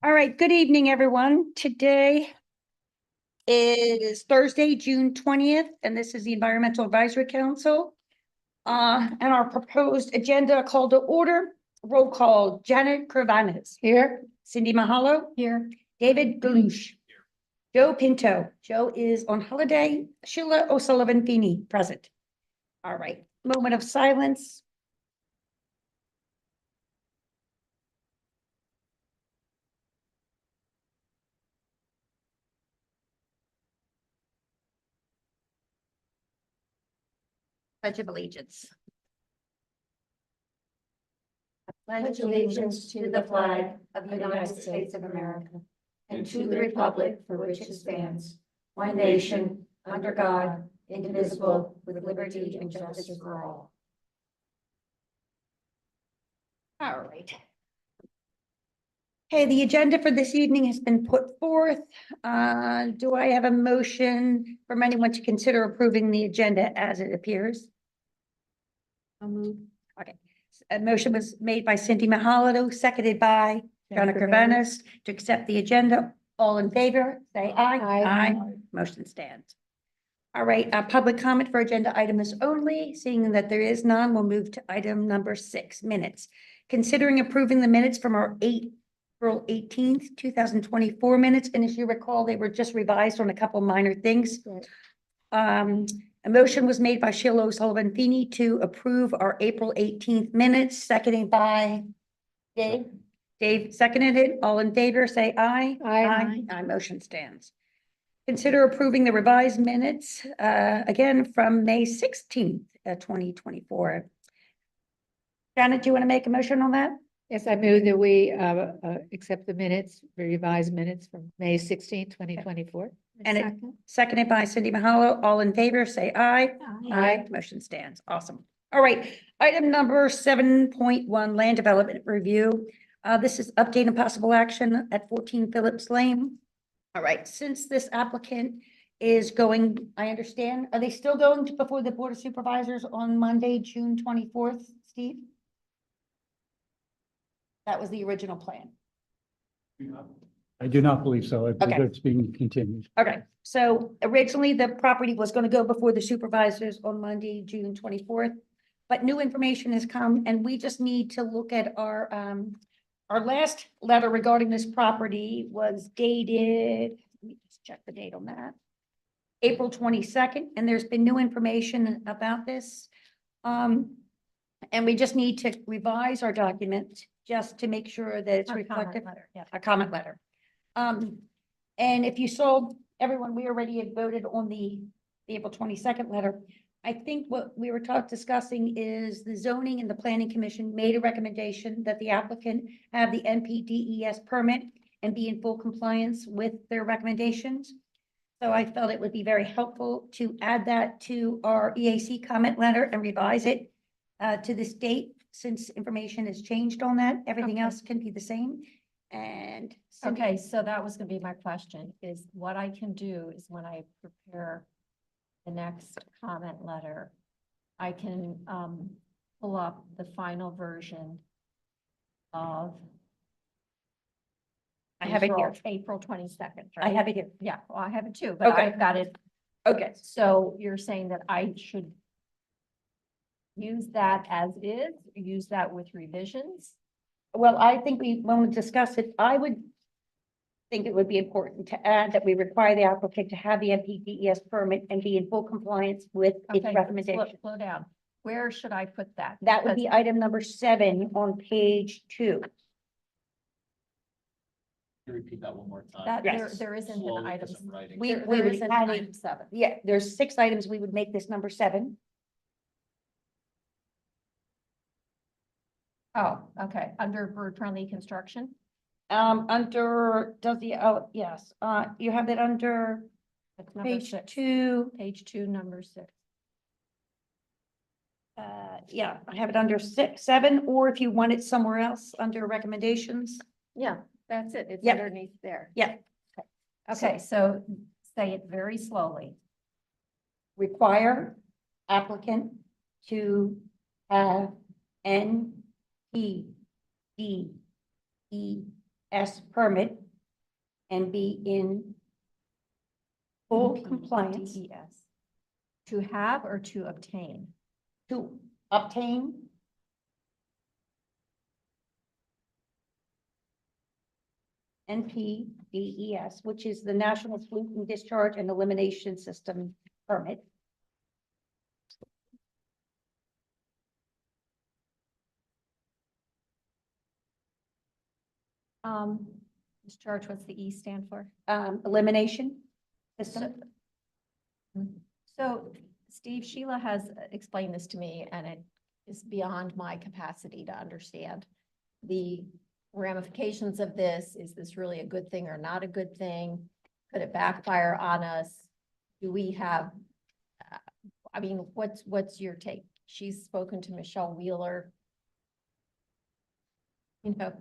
All right, good evening, everyone. Today is Thursday, June 20th, and this is the Environmental Advisory Council. And our proposed agenda call to order, roll call, Janet Carvanes. Here. Cindy Mahalo. Here. David Galush. Joe Pinto. Joe is on holiday. Sheila O'Sullivan Feeney, present. All right, moment of silence. Pledge of allegiance. Pledge allegiance to the flag of the United States of America and to the republic for which it stands, one nation, under God, indivisible, with liberty and justice for all. All right. Okay, the agenda for this evening has been put forth. Do I have a motion from anyone to consider approving the agenda as it appears? I'll move. Okay, a motion was made by Cindy Mahalo, seconded by Donna Carvanes to accept the agenda. All in favor, say aye. Aye. Motion stands. All right, public comment for agenda item is only. Seeing that there is none, we'll move to item number 6, minutes. Considering approving the minutes from our April 18th, 2024 minutes, and as you recall, they were just revised on a couple minor things. Right. A motion was made by Sheila O'Sullivan Feeney to approve our April 18th minutes, seconded by Dave. Dave seconded it. All in favor, say aye. Aye. Aye, motion stands. Consider approving the revised minutes, again, from May 16th, 2024. Janet, do you want to make a motion on that? Yes, I move that we accept the minutes, the revised minutes from May 16, 2024. And it seconded by Cindy Mahalo. All in favor, say aye. Aye. Motion stands. Awesome. All right. Item number 7.1, land development review. This is update and possible action at 14 Phillips Lane. All right. Since this applicant is going, I understand, are they still going to before the Board of Supervisors on Monday, June 24th, Steve? That was the original plan. I do not believe so. I believe Okay. it's being continued. Okay, so originally the property was going to go before the supervisors on Monday, June 24th. But new information has come and we just need to look at our last letter regarding this property was dated, let me just check the date on that. April 22nd, and there's been new information about this. And we just need to revise our document just to make sure that it's reflective. A comment letter. And if you saw, everyone, we already had voted on the April 22nd letter. I think what we were discussing is the zoning and the planning commission made a recommendation that the applicant have the NPDES permit and be in full compliance with their recommendations. So I felt it would be very helpful to add that to our EAC comment letter and revise it to this date, since information has changed on that. Everything else can be the same. And Cindy- Okay, so that was gonna be my question, is what I can do is when I prepare the next comment letter, I can pull up the final version of I have it here. April 22nd, I right? have it here. Yeah, well, I have it too, but Okay. I've got it. Okay. So you're saying that I should use that as is, use that with revisions? Well, I think when we discuss it, I would think it would be important to add that we require the applicant to have the NPDES permit and be in full compliance with its Okay, recommendation. slow down. Where should I put that? That would be Because- item number 7 on page 2. Can you repeat that one more time? That Yes. there isn't an Slowly, item. 'cause I'm writing. We There would isn't add item 7. Yeah, there's 6 items. We would make this number 7. Oh, okay, under Bertrand construction? Under, yes, you have it under That's number page 6. 2. Page 2, number 6. Yeah, I have it under 7, or if you want it somewhere else, under recommendations. Yeah, that's it. It's Yep. underneath there. Yeah. Okay, so say it very slowly. Require applicant to have NPDES permit and be in full NP, compliance DES. To have or to obtain? to obtain NPDES, which is the National Pollutant Discharge and Elimination System permit. Ms. George, what's the E stand for? Elimination system. So Steve, Sheila has explained this to me and it is beyond my capacity to understand the ramifications of this. Is this really a good thing or not a good thing? Could it backfire on us? Do we have, I mean, what's your take? She's spoken to Michelle Wheeler. You know,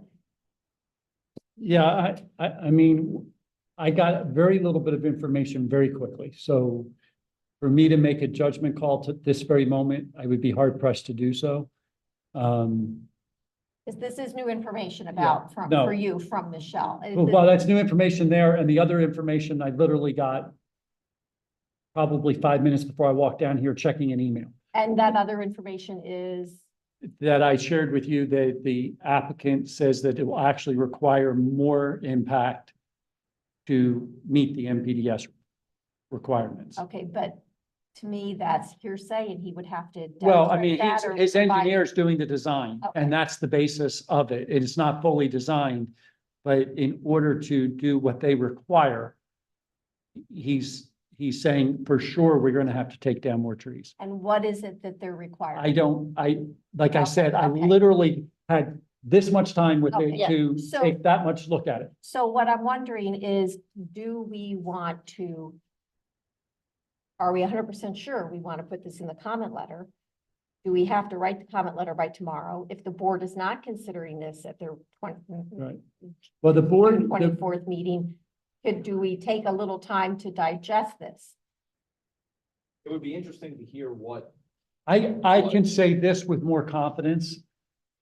Yeah, I mean, I got very little bit of information very quickly, so for me to make a judgment call to this very moment, I would be hard pressed to do so. because this is new information about no. for you from Michelle. Well, that's new information there, and the other information I literally got probably 5 minutes before I walked down here checking an email And that other information is, that I shared with you, that the applicant says that it will actually require more impact to meet the MPDS requirements. okay, but to me, that's hearsay and he would have to. Well, I mean, demonstrate that or his provide- engineer's doing the design, Okay. and that's the basis of it. It's not fully designed. But in order to do what they require, he's saying for sure, we're gonna have to take down more trees. And what is it that they're requiring? Like I said, I Okay. literally had this much time with Okay, it yeah. to So- take that much look at it. So what I'm wondering is, do we want to? Are we 100% sure we want to put this in the comment letter? Do we have to write the comment letter by tomorrow? If the board is not considering this at their Right. Well, the board, the- 24th meeting, do we take a little time to digest this? It would be interesting to hear what, I can say this with more confidence,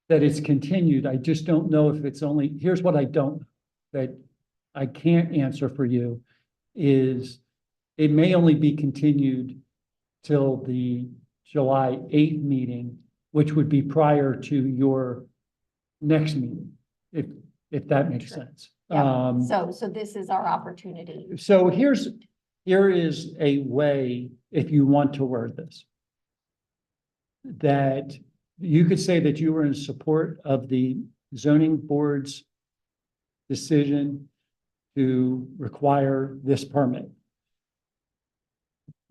that it's continued. I just don't know if it's only, here's what I don't, that I can't answer for you, is it may only be continued till the July 8th meeting, which would be prior to your next meeting, if that makes Sure. sense. Yeah. So this is our opportunity. So here is a way, if you want to word this, that you could say that you were in support of the zoning board's decision to require this permit.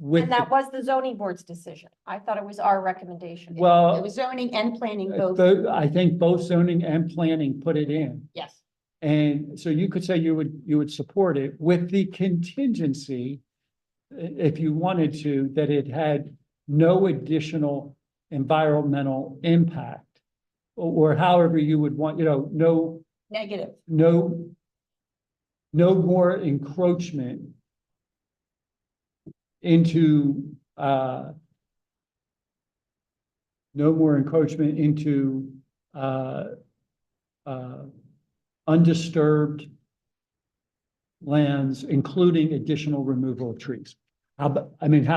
With, And that was the zoning board's decision. I thought it was our recommendation. It well, was zoning and planning both. I think both zoning and planning put it in. Yes. And so you could say you would support it with the contingency, if you wanted to, that it had no additional environmental impact, or however you would want, no Negative. no more encroachment into undisturbed lands, including additional removal of trees. How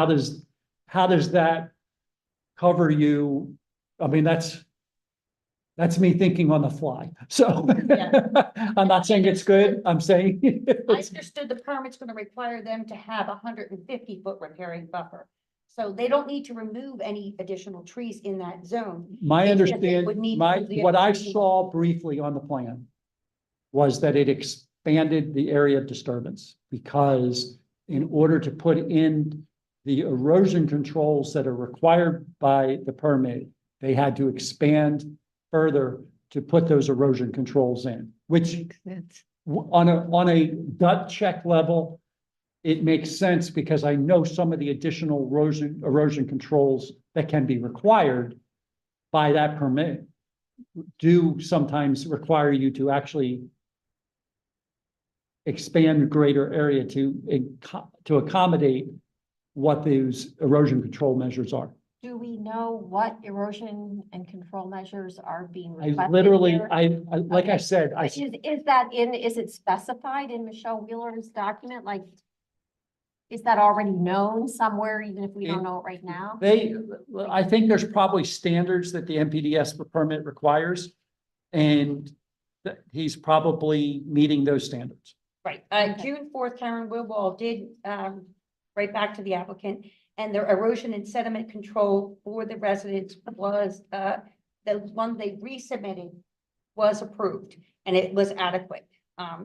does that cover you? I mean, that's me thinking on the fly. So I'm not saying it's good. I'm saying I understood the permit's gonna require them to have a 150-foot riparian buffer. So they don't need to remove any additional trees in that zone. my It's just they understand, would need to do the what I other thing. saw briefly on the plan was that it expanded the area of disturbance, because in order to put in the erosion controls that are required by the permit, they had to expand further to put those erosion controls in, which on a gut check level, it makes sense, because I know some of the additional erosion controls that can be required by that permit do sometimes require you to actually expand greater area to accommodate what those erosion control measures are. Do we know what erosion and control measures are being I requested literally, here? like I Okay. said, Is it specified in Michelle Wheeler's document? Like, is that already known somewhere, even if we don't know it right now? I think there's probably standards that the NPDS permit requires. And he's probably meeting those standards. Right, Okay. June 4th, Karen Wilwall did, write back to the applicant, and their erosion and sediment control for the residents was, the one they resubmitted was approved, and it was adequate.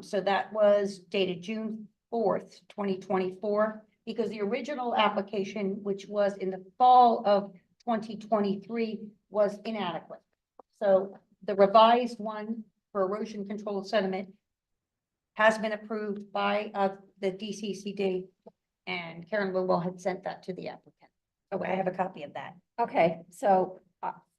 So that was dated June 4th, 2024, because the original application, which was in the fall of 2023, was inadequate. So the revised one for erosion control sediment has been approved by the DCCD, and Karen Wilwell had sent that to the applicant. Oh, I have a copy of that. Okay, so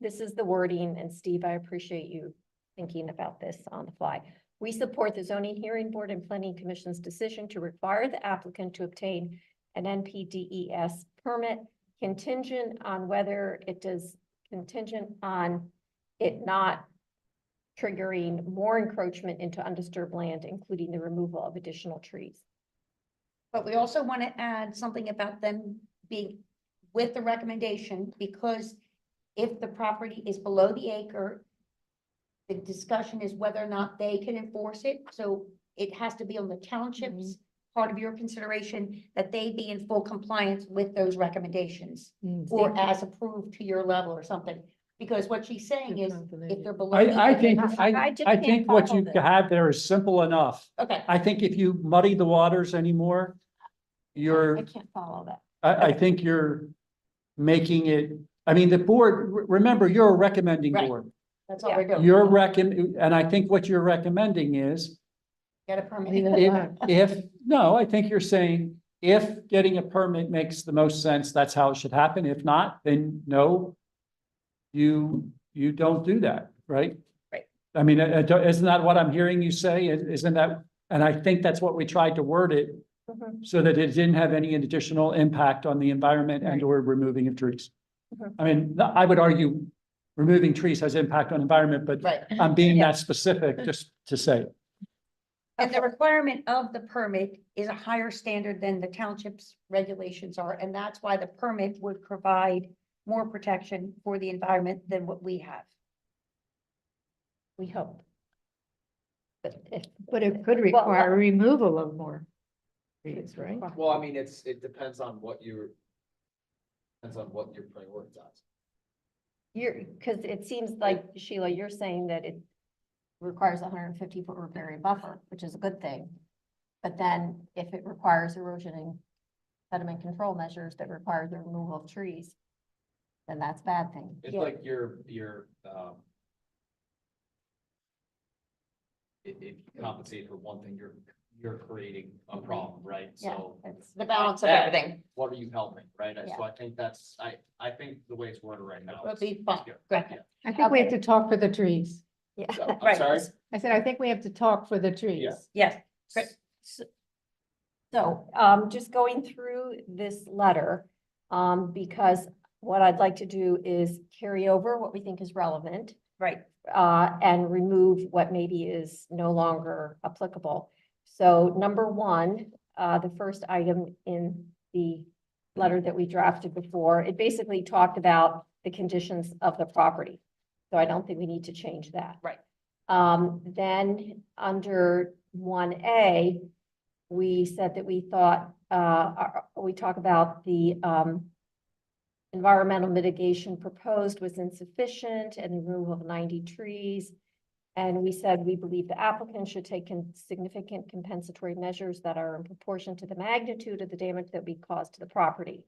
this is the wording, and Steve, I appreciate you thinking about this on the fly. We support the zoning hearing board and planning commission's decision to require the applicant to obtain an NPDES permit contingent on it not triggering more encroachment into undisturbed land, including the removal of additional trees. But we also want to add something about them being with the recommendation, because if the property is below the acre, the discussion is whether or not they can enforce it. So it has to be on the township's part of your consideration that they be in full compliance with those recommendations or as approved to your level or something. Because what she's saying is if they're below. the I acre, think, I just I can't think what follow you this. have there is simple enough. Okay, I think if you muddy the waters anymore, I can't follow that. I think you're making it, I mean, the board, remember, you're a recommending Right. board. that's all we're doing. You're and I think what you're recommending is Get a permit. no, I think you're saying if getting a permit makes the most sense, that's how it should happen. If not, then no, you don't do that, right? Right. I mean, isn't that what I'm hearing you say? Isn't that, and I think that's what we tried to word it so that it didn't have any additional impact on the environment and or removing of trees. I mean, I would argue removing trees has impact on environment, but Right. I'm being Yeah. that specific just to say. it. And the requirement of the permit is a higher standard than the township's regulations are, and that's why the permit would provide more protection for the environment than what we have. We hope. But it could require removal of more trees, right? Well, I mean, it depends on what you're prioritizing. Because it seems like, Sheila, you're saying that it requires 150-foot riparian buffer, which is a good thing. But then if it requires erosion and sediment control measures that require the removal of trees, then that's a bad thing. It's like if you compensate for one thing, you're creating a problem, right? Yeah, So it's The balance of that- everything what are you helping, right? So Yeah. I think that's, I think the way it's worded right now. would is- be is fine. good. Good. Yeah. I think we have to talk for the trees. Yeah. So, I'm Right. sorry? I said, I think we have to talk for the trees. Yeah. Yes, Great. So, just going through this letter, because what I'd like to do is carry over what we think is relevant, right. and remove what maybe is no longer applicable. So number one, the first item in the letter that we drafted before, it basically talked about the conditions of the property. So I don't think we need to change that. Right. Then under 1A, we said that we thought, we talk about the environmental mitigation proposed was insufficient and the removal of 90 trees. And we said we believe the applicant should take significant compensatory measures that are in proportion to the magnitude of the damage that we caused to the property.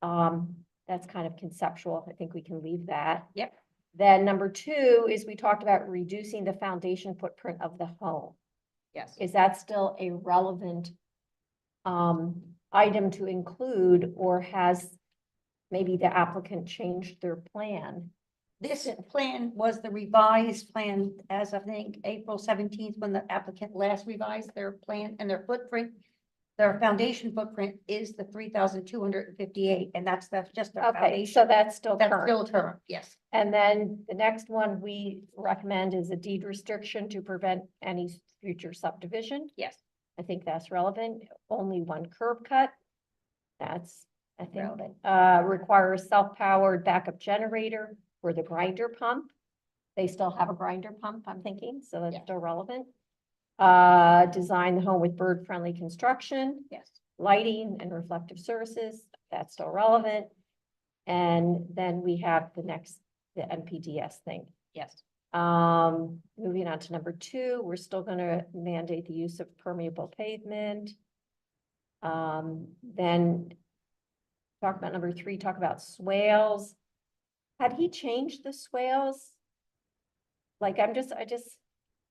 That's kind of conceptual. I think we can leave that. Yep. Then number two is we talked about reducing the foundation footprint of the home. Yes. Is that still a relevant item to include, or has maybe the applicant changed their plan? This plan was the revised plan as of, I think, April 17th, when the applicant last revised their plan and their footprint. their foundation footprint is the 3,258, and that's just their Okay, foundation. so that's still That's current. still term, yes. And then the next one we recommend is a deed restriction to prevent any future subdivision. Yes. I think that's relevant. Only one curb cut. That's, I think, Relevant. requires self-powered backup generator for the grinder pump. They still have a grinder pump, I'm thinking, so that's Yeah. still relevant. Design the home with bird-friendly construction, Yes. lighting and reflective surfaces, that's still relevant. And then we have the NPDS thing. Yes. Moving on to number 2, we're still gonna mandate the use of permeable pavement. Then talk about number 3, talk about swales. Had he changed the swales? Like, I just,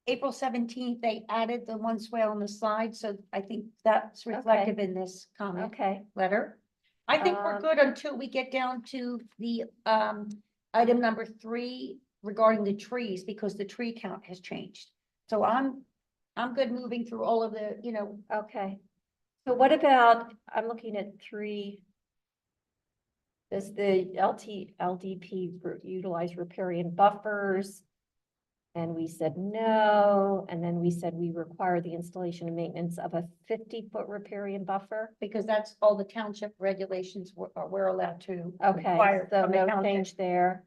April 17th, they added the one swale on the side, so I think that's reflective in this comment okay, letter. I think we're Um, good until we get down to the item number 3 regarding the trees, because the tree count has changed. So I'm good moving through all of the, okay. So what about, I'm looking at 3. Does the LDP utilize riparian buffers? And we said no, and then we said we require the installation and maintenance of a 50-foot riparian buffer. because that's all the township regulations we're allowed to Okay, require so from the no township. change there.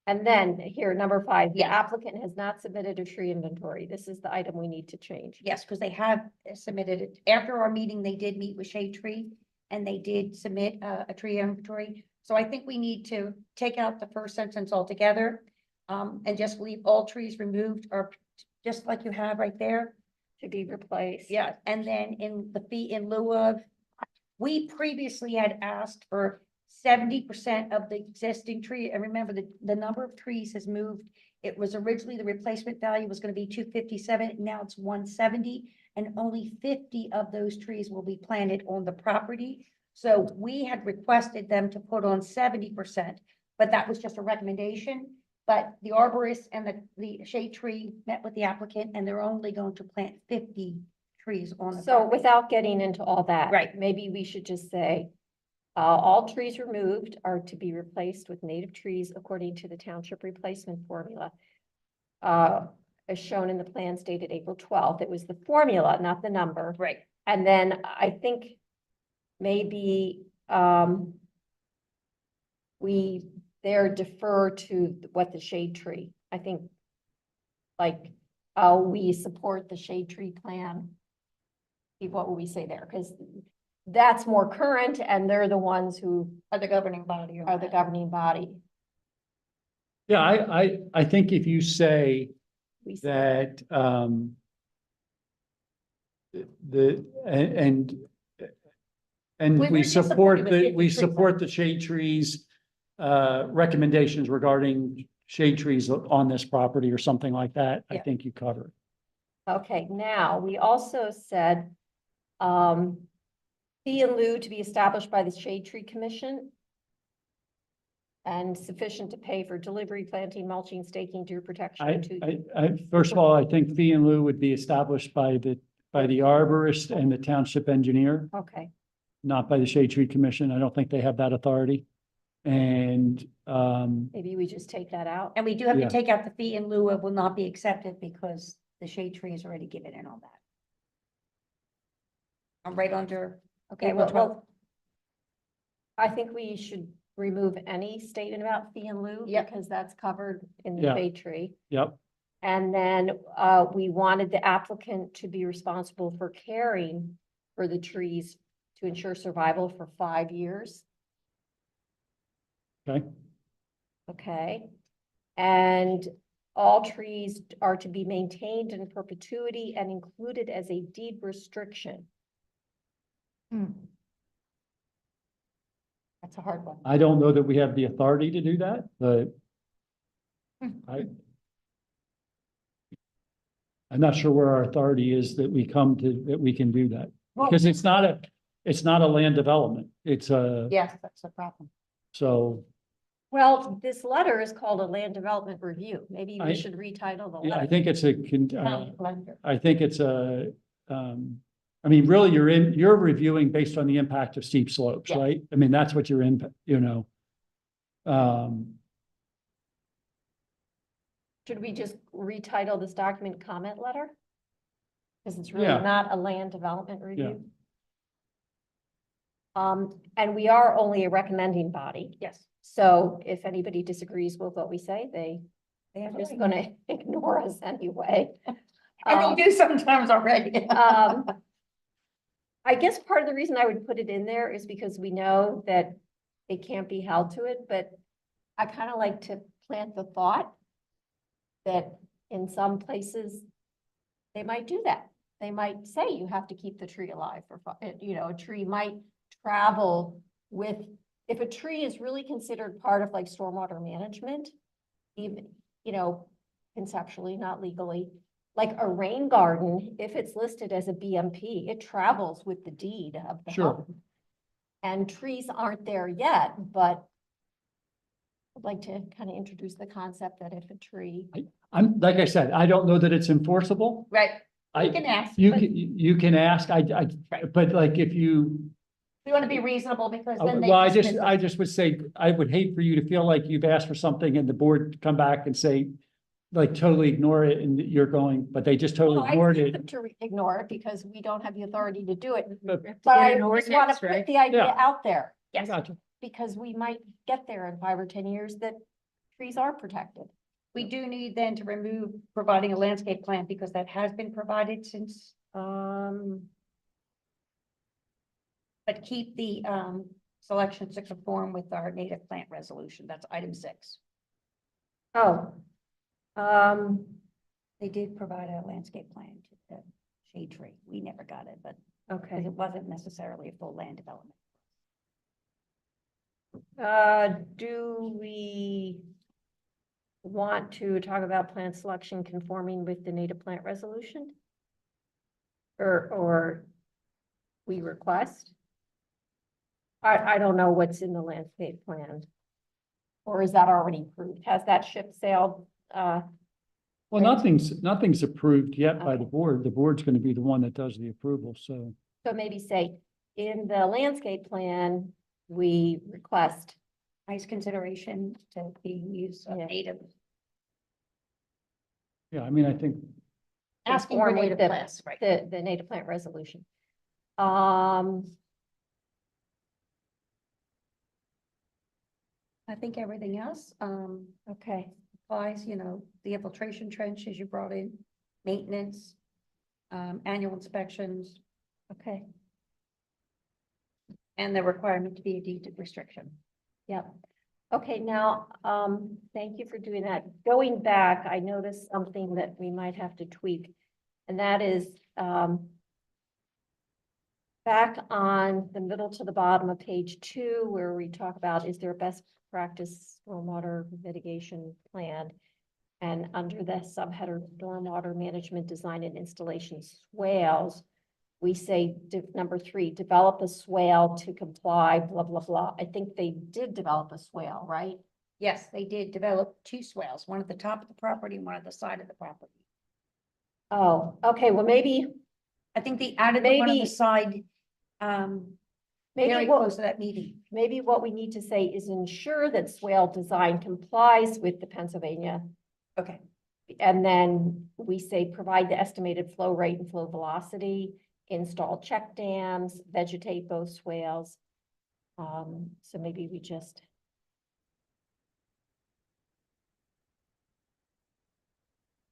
And then here, number 5, the Yes. applicant has not submitted a tree inventory. This is the item we need to change. Yes, because they have submitted it. After our meeting, they did meet with Shade Tree and they did submit a tree inventory. So I think we need to take out the first sentence altogether and just leave all trees removed, or just like you have right there. To be replaced. Yeah, and then in the fee in lieu of, we previously had asked for 70% of the existing tree, and remember the number of trees has moved. It was originally, the replacement value was gonna be 257, now it's 170, and only 50 of those trees will be planted on the property. So we had requested them to put on 70%, but that was just a recommendation. But the arborist and the shade tree met with the applicant, and they're only going to plant 50 trees on the So property. without getting into all that. Right. Maybe we should just say, all trees removed are to be replaced with native trees according to the township replacement formula. As shown in the plans dated April 12th, it was the formula, not the number. Right. And then I think maybe, we there defer to what the shade tree, I think. Like, we support the shade tree plan. What would we say there? Because that's more current and they're the ones who Are the governing body. are the governing body. Yeah, I think if you say We say that, and We were we disappointed support with the, we 50%. support the shade trees recommendations regarding shade trees on this property or something like that, I Yeah. think you covered. Okay, now, we also said, fee in lieu to be established by the Shade Tree Commission. And sufficient to pay for delivery, planting, mulching, staking, deer protection. First of all, I think fee in lieu would be established by the arborist and the township engineer, Okay, not by the shade tree commission. I don't think they have that authority. And, maybe we just take that out. And we do have to Yeah. take out the fee in lieu of will not be accepted because the shade tree is already given in on that. I'm right under, okay, well, I think we should remove any statement about fee in lieu. Yep. Because that's covered in the Yeah. shade tree. yep, And then, we wanted the applicant to be responsible for caring for the trees to ensure survival for 5 years. okay, Okay. And all trees are to be maintained in perpetuity and included as a deed restriction. that's a hard one. I don't know that we have the authority to do that, but I'm not sure where our authority is that we come to, that we can do that. Well, Because it's not a land development. It's yes, that's the problem. so, Well, this letter is called a land development review. Maybe I- we should retitle the yeah, I letter. think it's Town blender. I think it's a, I mean, really, you're reviewing based on the impact of steep slopes, Yeah. right? I mean, that's what you're in, you know. Should we just retitle this document comment letter? Because it's really Yeah. not a land development review. And we are only a recommending body. Yes. So if anybody disagrees with what we say, They have they're just right. gonna ignore us anyway. And they do sometimes already. I guess part of the reason I would put it in there is because we know that it can't be held to it, but I kind of like to plant the thought that in some places, they might do that. They might say you have to keep the tree alive for, a tree might travel with, if a tree is really considered part of like stormwater management, even, conceptually, not legally, like a rain garden, if it's listed as a BMP, it travels with the deed of the Sure. home. And trees aren't there yet, but I'd like to kind of introduce the concept that if a tree, I'm, like I said, I don't know that it's enforceable. Right, you I, can ask, you but can, you can ask, Right. but like if you, we want to be reasonable because then they. well, dismiss I it. just would say, I would hate for you to feel like you've asked for something and the board come back and say, like, totally ignore it, and you're going, but they just totally well, I ignored want it. them to ignore it because we don't have the authority to do it. But But I an just want ordinance, to right? put the idea Yeah. out there. I Yes, got you. Because we might get there in 5 or 10 years that trees are protected. we do need then to remove providing a landscape plan because that has been provided since, but keep the, selections to conform with our native plant resolution. That's item 6. Oh. They did provide a landscape plan to the shade tree. We never got it, but because Okay. it wasn't necessarily a full land development. Do we want to talk about plant selection conforming with the native plant resolution? Or we request? I don't know what's in the landscape plan. Or is that already approved? Has that ship sailed? Well, nothing's approved yet by the Okay. board. The board's gonna be the one that does the approval, so. So maybe say, in the landscape plan, we request. Nice consideration to the use of Yeah. native, Yeah, I mean, I think, asking for conform with native the- plants, right? The native plant resolution. I think everything else, Okay, applies, the infiltration trenches you brought in, maintenance, annual inspections, okay, and the requirement to be a deed restriction. yep. Okay, now, thank you for doing that. Going back, I noticed something that we might have to tweak. And that is, back on the middle to the bottom of page 2, where we talk about, is there a best practice stormwater mitigation plan? And under the subheader, stormwater management design and installation swales, we say number 3, develop a swale to comply, blah, blah, blah. I think they did develop a swale, right? Yes, they did develop 2 swales, one at the top of the property and one at the side of the property. Oh, okay, well, maybe, I think they added the one on the Maybe- side, very maybe close to that meeting. maybe what we need to say is ensure that swale design complies with the Pennsylvania. Okay, And then we say, provide the estimated flow rate and flow velocity, install check dams, vegetate both swales. So maybe we just,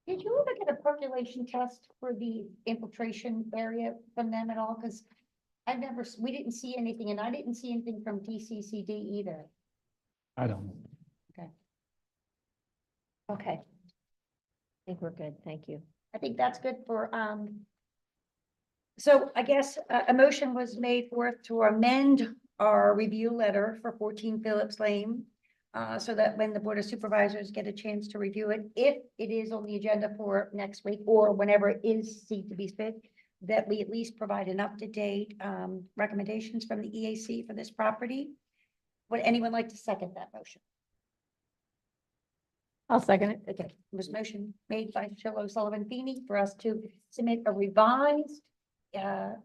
did you ever get a percolation test for the infiltration area from them at all? Because we didn't see anything, and I didn't see anything from DCCD either. I don't know. okay. I think we're good, thank you. I think that's good for, so I guess a motion was made forth to amend our review letter for 14 Phillips Lane. So that when the Board of Supervisors get a chance to review it, if it is on the agenda for next week or whenever it is seen to be fit, that we at least provide an up-to-date, recommendations from the EAC for this property. Would anyone like to second that motion? I'll second it. Okay, there was a motion made by Phil O'Sullivan Feeney for us to submit a revised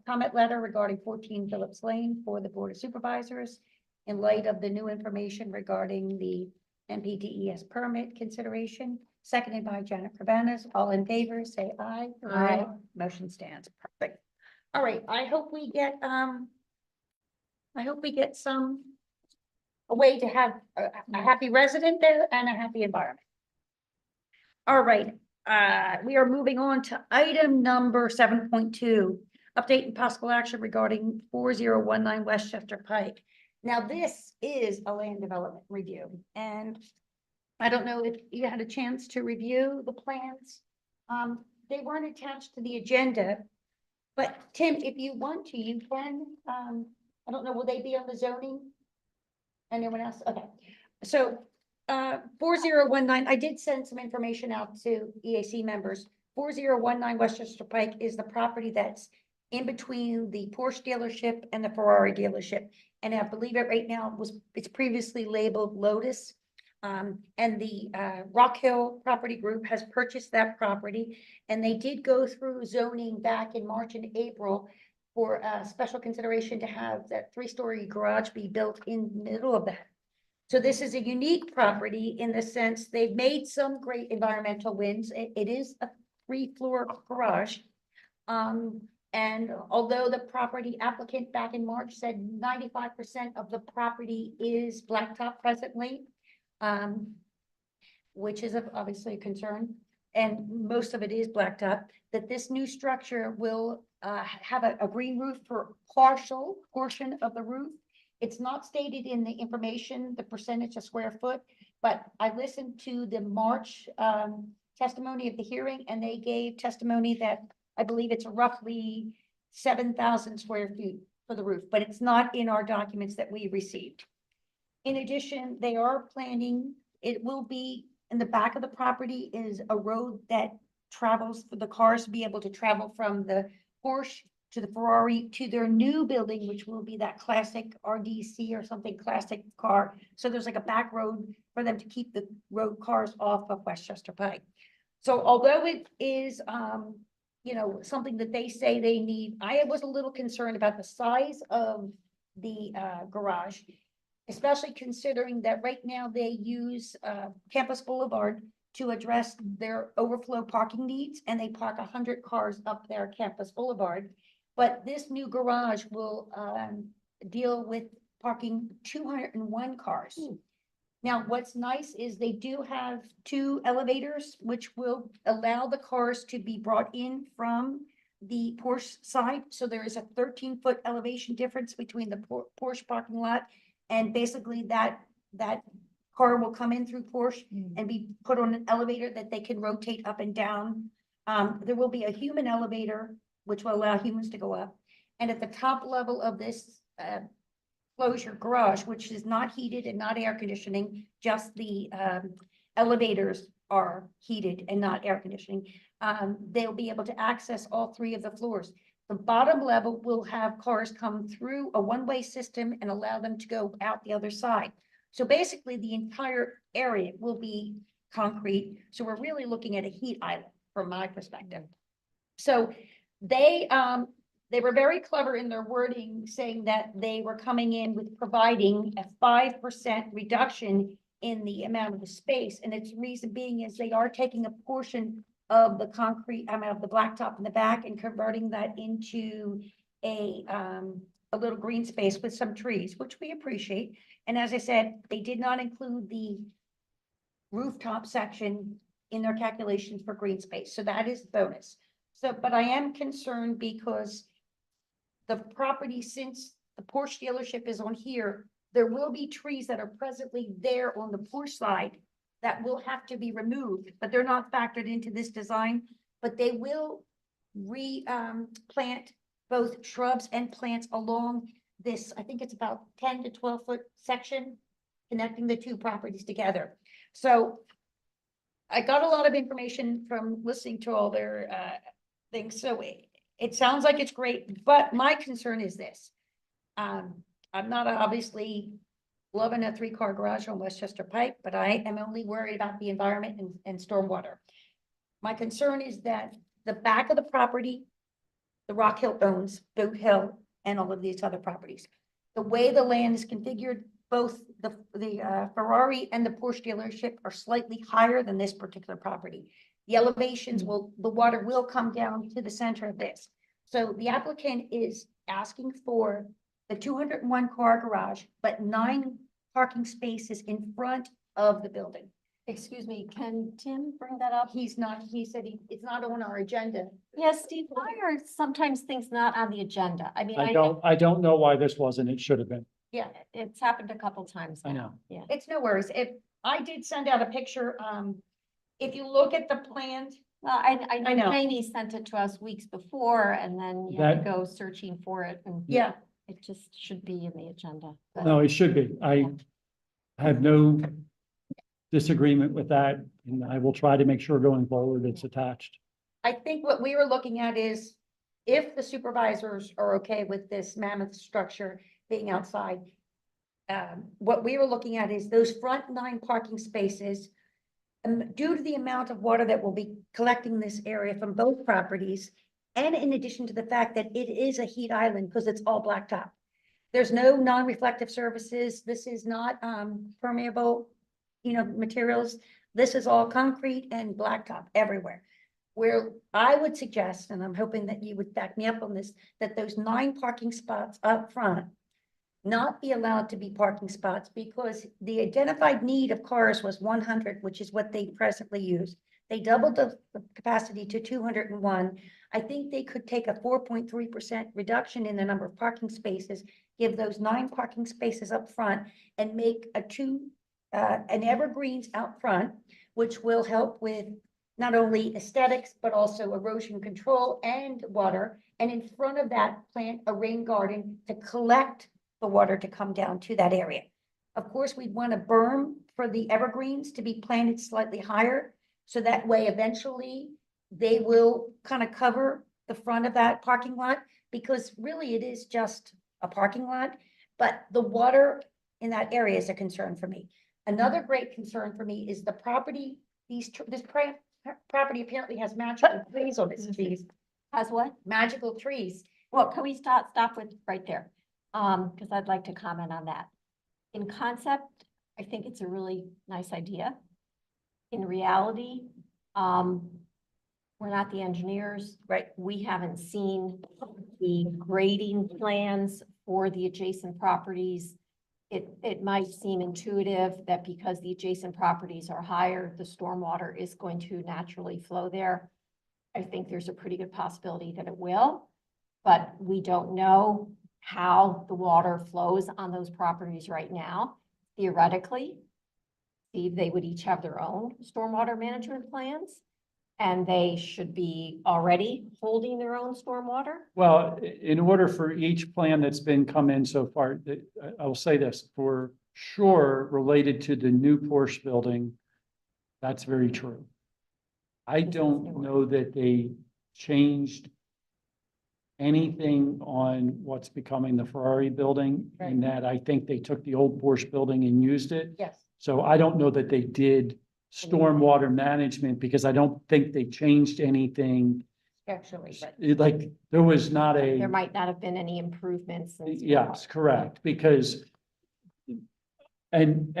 comment letter regarding 14 Phillips Lane for the Board of Supervisors in light of the new information regarding the MPDES permit consideration, seconded by Janet Cabanas. All in favor, say aye. Aye. Motion stands. Perfect. All right, I hope we get a way to have a happy resident there and a happy environment. All right, we are moving on to item number 7.2, update and possible action regarding 4019 West Chester Pike. Now, this is a land development review, and I don't know if you had a chance to review the plans. They weren't attached to the agenda, but Tim, if you want to, you can, I don't know, will they be on the zoning? Anyone else? Okay, so 4019, I did send some information out to EAC members. 4019 West Chester Pike is the property that's in between the Porsche dealership and the Ferrari dealership. And I believe it right now it's previously labeled Lotus. And the Rock Hill Property Group has purchased that property, and they did go through zoning back in March and April for special consideration to have that 3-story garage be built in the middle of that. So this is a unique property in the sense they've made some great environmental wins. It is a 3-floor garage. And although the property applicant back in March said 95% of the property is blacktop presently, which is obviously a concern, and most of it is blacktop, that this new structure will have a green roof for partial portion of the roof. It's not stated in the information, the percentage of square foot, but I listened to the March testimony of the hearing, and they gave testimony that I believe it's roughly 7,000 square feet for the roof, but it's not in our documents that we received. In addition, they are planning, it will be in the back of the property is a road that travels for the cars to be able to travel from the Porsche to the Ferrari to their new building, which will be that classic RDC or something classic car. So there's like a back road for them to keep the road cars off of West Chester Pike. So although it is, you know, something that they say they need, I was a little concerned about the size of the garage, especially considering that right now they use Campus Boulevard to address their overflow parking needs, and they park 100 cars up their Campus Boulevard. But this new garage will deal with parking 201 cars. Now, what's nice is they do have 2 elevators, which will allow the cars to be brought in from the Porsche side. So there is a 13-foot elevation difference between the Porsche parking lot, and basically that car will come in through Porsche and be put on an elevator that they can rotate up and down. There will be a human elevator, which will allow humans to go up. And at the top level of this closure garage, which is not heated and not air conditioning, just the elevators are heated and not air conditioning. They'll be able to access all 3 of the floors. The bottom level will have cars come through a one-way system and allow them to go out the other side. So basically the entire area will be concrete. So we're really looking at a heat island from my perspective. So they were very clever in their wording, saying that they were coming in with providing a 5% reduction in the amount of the space. And its reason being is they are taking a portion of the concrete, of the blacktop in the back and converting that into a little green space with some trees, which we appreciate. And as I said, they did not include the rooftop section in their calculations for green space. So that is bonus. So, but I am concerned because the property, since the Porsche dealership is on here, there will be trees that are presently there on the Porsche side that will have to be removed, but they're not factored into this design, but they will plant both shrubs and plants along this, I think it's about 10 to 12 foot section connecting the 2 properties together. So I got a lot of information from listening to all their things. So it sounds like it's great, but my concern is this. I'm not obviously loving a 3-car garage on West Chester Pike, but I am only worried about the environment and stormwater. My concern is that the back of the property the Rock Hill owns, Boot Hill, and all of these other properties. The way the land is configured, both the Ferrari and the Porsche dealership are slightly higher than this particular property. The elevations the water will come down to the center of this. So the applicant is asking for the 201 car garage, but 9 parking spaces in front of the building. Excuse me, can Tim bring that up? He said it's not on our agenda. Yes, Steve, why are sometimes things not on the agenda? I mean, I don't know why this wasn't. It should have been. Yeah, it's happened a couple times I now. know. Yeah. it's no worries. If I did send out a picture, if you look at the plans, Well, I know know. Jamie sent it to us weeks before and then you had to That- go searching for it and yeah, it just should be in the agenda. but- No, it should be. I have no disagreement with that, and I will try to make sure going forward it's attached. I think what we were looking at is if the supervisors are okay with this mammoth structure being outside, what we were looking at is those front 9 parking spaces, due to the amount of water that will be collecting this area from both properties, and in addition to the fact that it is a heat island because it's all blacktop. There's no non-reflective surfaces. This is not permeable, materials. This is all concrete and blacktop everywhere. Where I would suggest, and I'm hoping that you would back me up on this, that those 9 parking spots up front not be allowed to be parking spots because the identified need of cars was 100, which is what they presently use. They doubled the capacity to 201. I think they could take a 4.3% reduction in the number of parking spaces, give those 9 parking spaces up front and make an evergreens out front, which will help with not only aesthetics, but also erosion control and water. And in front of that, plant a rain garden to collect the water to come down to that area. Of course, we'd want a berm for the evergreens to be planted slightly higher. So that way, eventually, they will kind of cover the front of that parking lot because really it is just a parking lot. But the water in that area is a concern for me. Another great concern for me is the property, this property apparently has magical trees on its trees, Has what? magical trees. Well, can we stop with right there? Because I'd like to comment on that. In concept, I think it's a really nice idea. In reality, we're not the engineers. Right. We haven't seen the grading plans for the adjacent properties. It might seem intuitive that because the adjacent properties are higher, the stormwater is going to naturally flow there. I think there's a pretty good possibility that it will, but we don't know how the water flows on those properties right now. Theoretically, Steve, they would each have their own stormwater management plans, and they should be already holding their own stormwater. Well, in order for each plan that's been come in so far, I will say this, for sure, related to the new Porsche building, that's very true. I don't know that they changed anything on what's becoming the Ferrari building, in that I think they took the old Porsche building and used it. Yes. So I don't know that they did stormwater management because I don't think they changed anything. Actually, but Like, there was not There a, might not have been any improvements. in yes, stormwater. correct, because and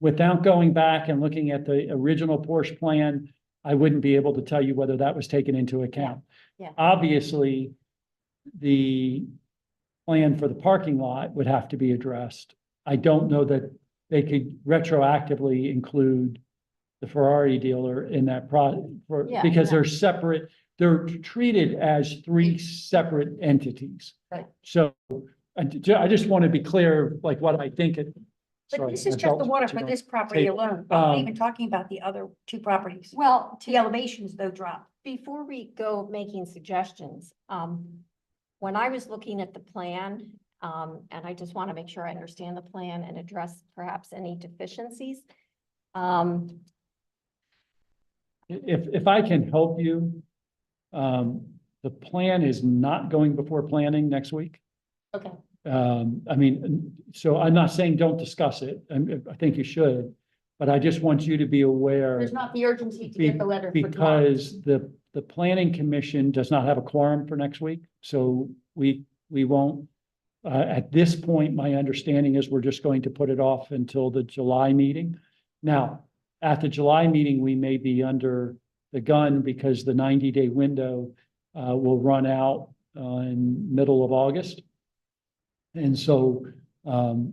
without going back and looking at the original Porsche plan, I wouldn't be able to tell you whether that was taken into account. Yeah. Obviously, the plan for the parking lot would have to be addressed. I don't know that they could retroactively include the Ferrari dealer in that Yeah, because no. they're separate, they're treated as 3 separate entities. Right. So I just want to be clear, like what I think it. But sorry, this is I just felt the water too for much. this property Take- alone. I'm not um, even talking about the other 2 properties. Well, The elevations though drop. before we go making suggestions, when I was looking at the plan, and I just want to make sure I understand the plan and address perhaps any deficiencies. If I can help you, the plan is not going before planning next week. Okay. I mean, so I'm not saying don't discuss it, and I think you should, but I just want you to be aware. There's not the urgency to get the letter for tomorrow. Because the planning commission does not have a quorum for next week, so we won't. At this point, my understanding is we're just going to put it off until the July meeting. Now, at the July meeting, we may be under the gun because the 90-day window will run out in middle of August. And so I'm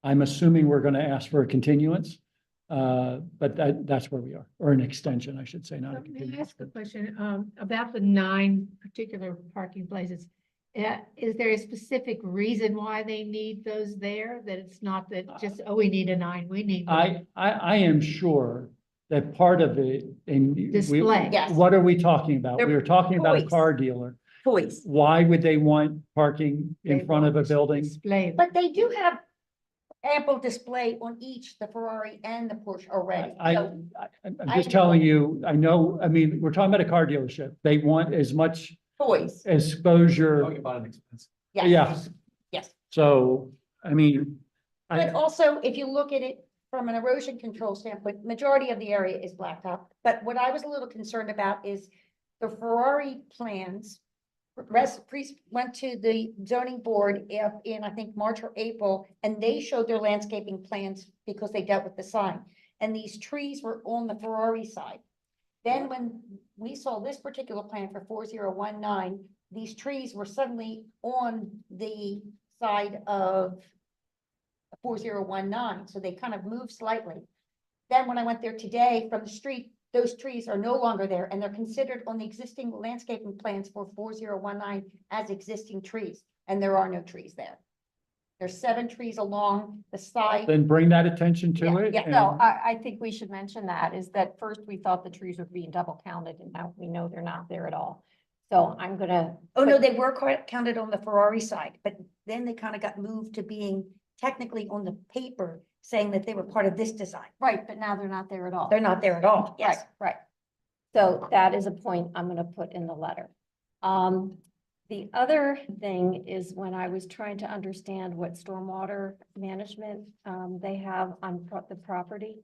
assuming we're going to ask for a continuance. But that's where we are, or an extension, I should say, not a May I continuance. ask a question, about the 9 particular parking places? Is there a specific reason why they need those there? That it's not that just, oh, we need a 9, we need. I am sure that part of it, and Display. Yes. what are we talking about? We They're were talking about a toys. car dealer. Toys. Why would they want parking in They front of a want building? Display. But they do have ample display on each, the Ferrari and the Porsche already. So I'm just telling you, I know, I mean, we're talking about a car dealership. They want as much toys, exposure. Talking about an expense. yes. Yes. Yes. So, I mean, But also, if you look at it from an erosion control standpoint, majority of the area is blacktop. But what I was a little concerned about is the Ferrari plans. Priest went to the zoning board in, I think, March or April, and they showed their landscaping plans because they dealt with the sign. And these trees were on the Ferrari side. Then when we saw this particular plan for 4019, these trees were suddenly on the side of 4019, so they kind of moved slightly. Then when I went there today from the street, those trees are no longer there, and they're considered on the existing landscaping plans for 4019 as existing trees, and there are no trees there. There's 7 trees along the side. then bring that attention to Yeah, it. yeah. No, and- I think we should mention that, is that first we thought the trees were being double counted, and now we know they're not there at all. So I'm gonna. Oh, no, they were counted on the Ferrari side, but then they kind of got moved to being technically on the paper, saying that they were part of this design. Right, but now they're not there at all. They're not there at all. Yes. Right. So that is a point I'm gonna put in the letter. The other thing is when I was trying to understand what stormwater management, they have on the property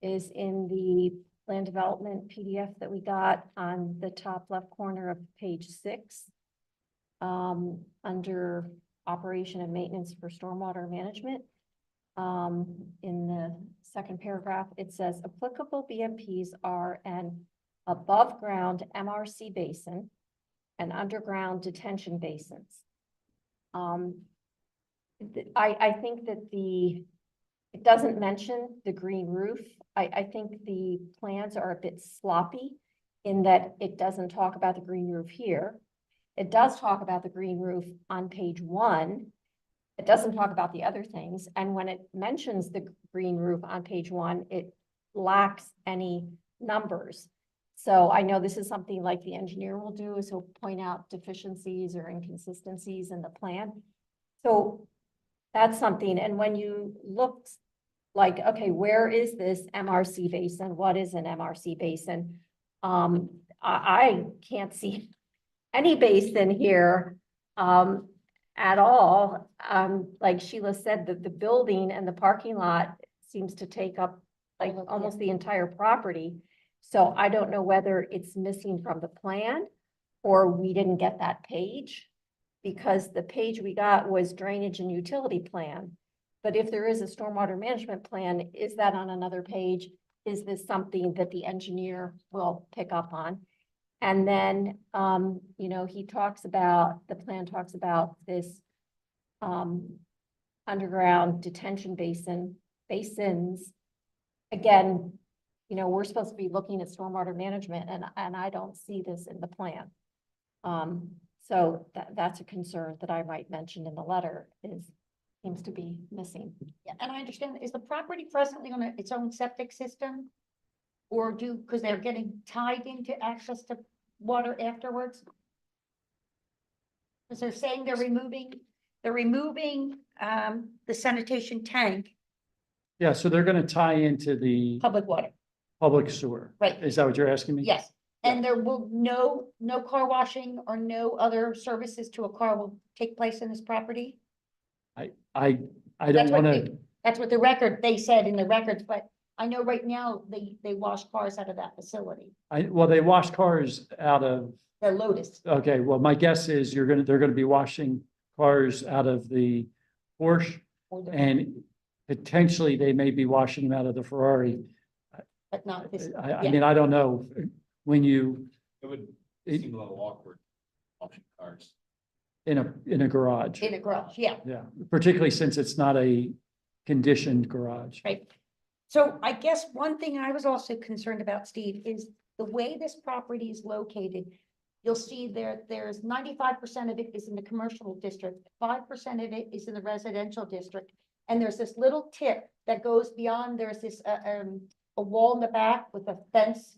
is in the land development PDF that we got on the top left corner of page 6. Under operation and maintenance for stormwater management. In the second paragraph, it says applicable BMPs are an above ground MRC basin and underground detention basins. I think that it doesn't mention the green roof. I think the plans are a bit sloppy in that it doesn't talk about the green roof here. It does talk about the green roof on page 1. It doesn't talk about the other things. And when it mentions the green roof on page 1, it lacks any numbers. So I know this is something like the engineer will do, is he'll point out deficiencies or inconsistencies in the plan. So that's something. And when you look like, okay, where is this MRC basin? What is an MRC basin? I can't see any basin here at all. Like Sheila said, the building and the parking lot seems to take up like almost the entire property. So I don't know whether it's missing from the plan or we didn't get that page, because the page we got was drainage and utility plan. But if there is a stormwater management plan, is that on another page? Is this something that the engineer will pick up on? And then, you know, the plan talks about this underground detention basins. Again, you know, we're supposed to be looking at stormwater management and I don't see this in the plan. So that's a concern that I might mention in the letter seems to be missing. Yeah, and I understand, is the property presently on its own septic system? Or because they're getting tied into access to water afterwards? Because they're saying they're removing the sanitation tank, Yeah, so they're gonna tie into the public water, public sewer. right? Is that what you're asking me? Yes, and there will no car washing or no other services to a car will take place in this property? I don't That's what wanna, That's what the record, they said in the records, but I know right now they wash cars out of that facility, well, they wash cars out of, the Lotus. okay, well, my guess is they're gonna be washing cars out of the Porsche, or the- and potentially they may be washing them out of the Ferrari. But not this, I yeah. mean, I don't know, when you, It would It- seem a little awkward washing cars. in a garage. In a garage, yeah, Yeah, particularly since it's not a conditioned garage. right. So I guess one thing I was also concerned about, Steve, is the way this property is located. You'll see there's 95% of it is in the commercial district, 5% of it is in the residential district. And there's this little tip that goes beyond, there's this, a wall in the back with a fence.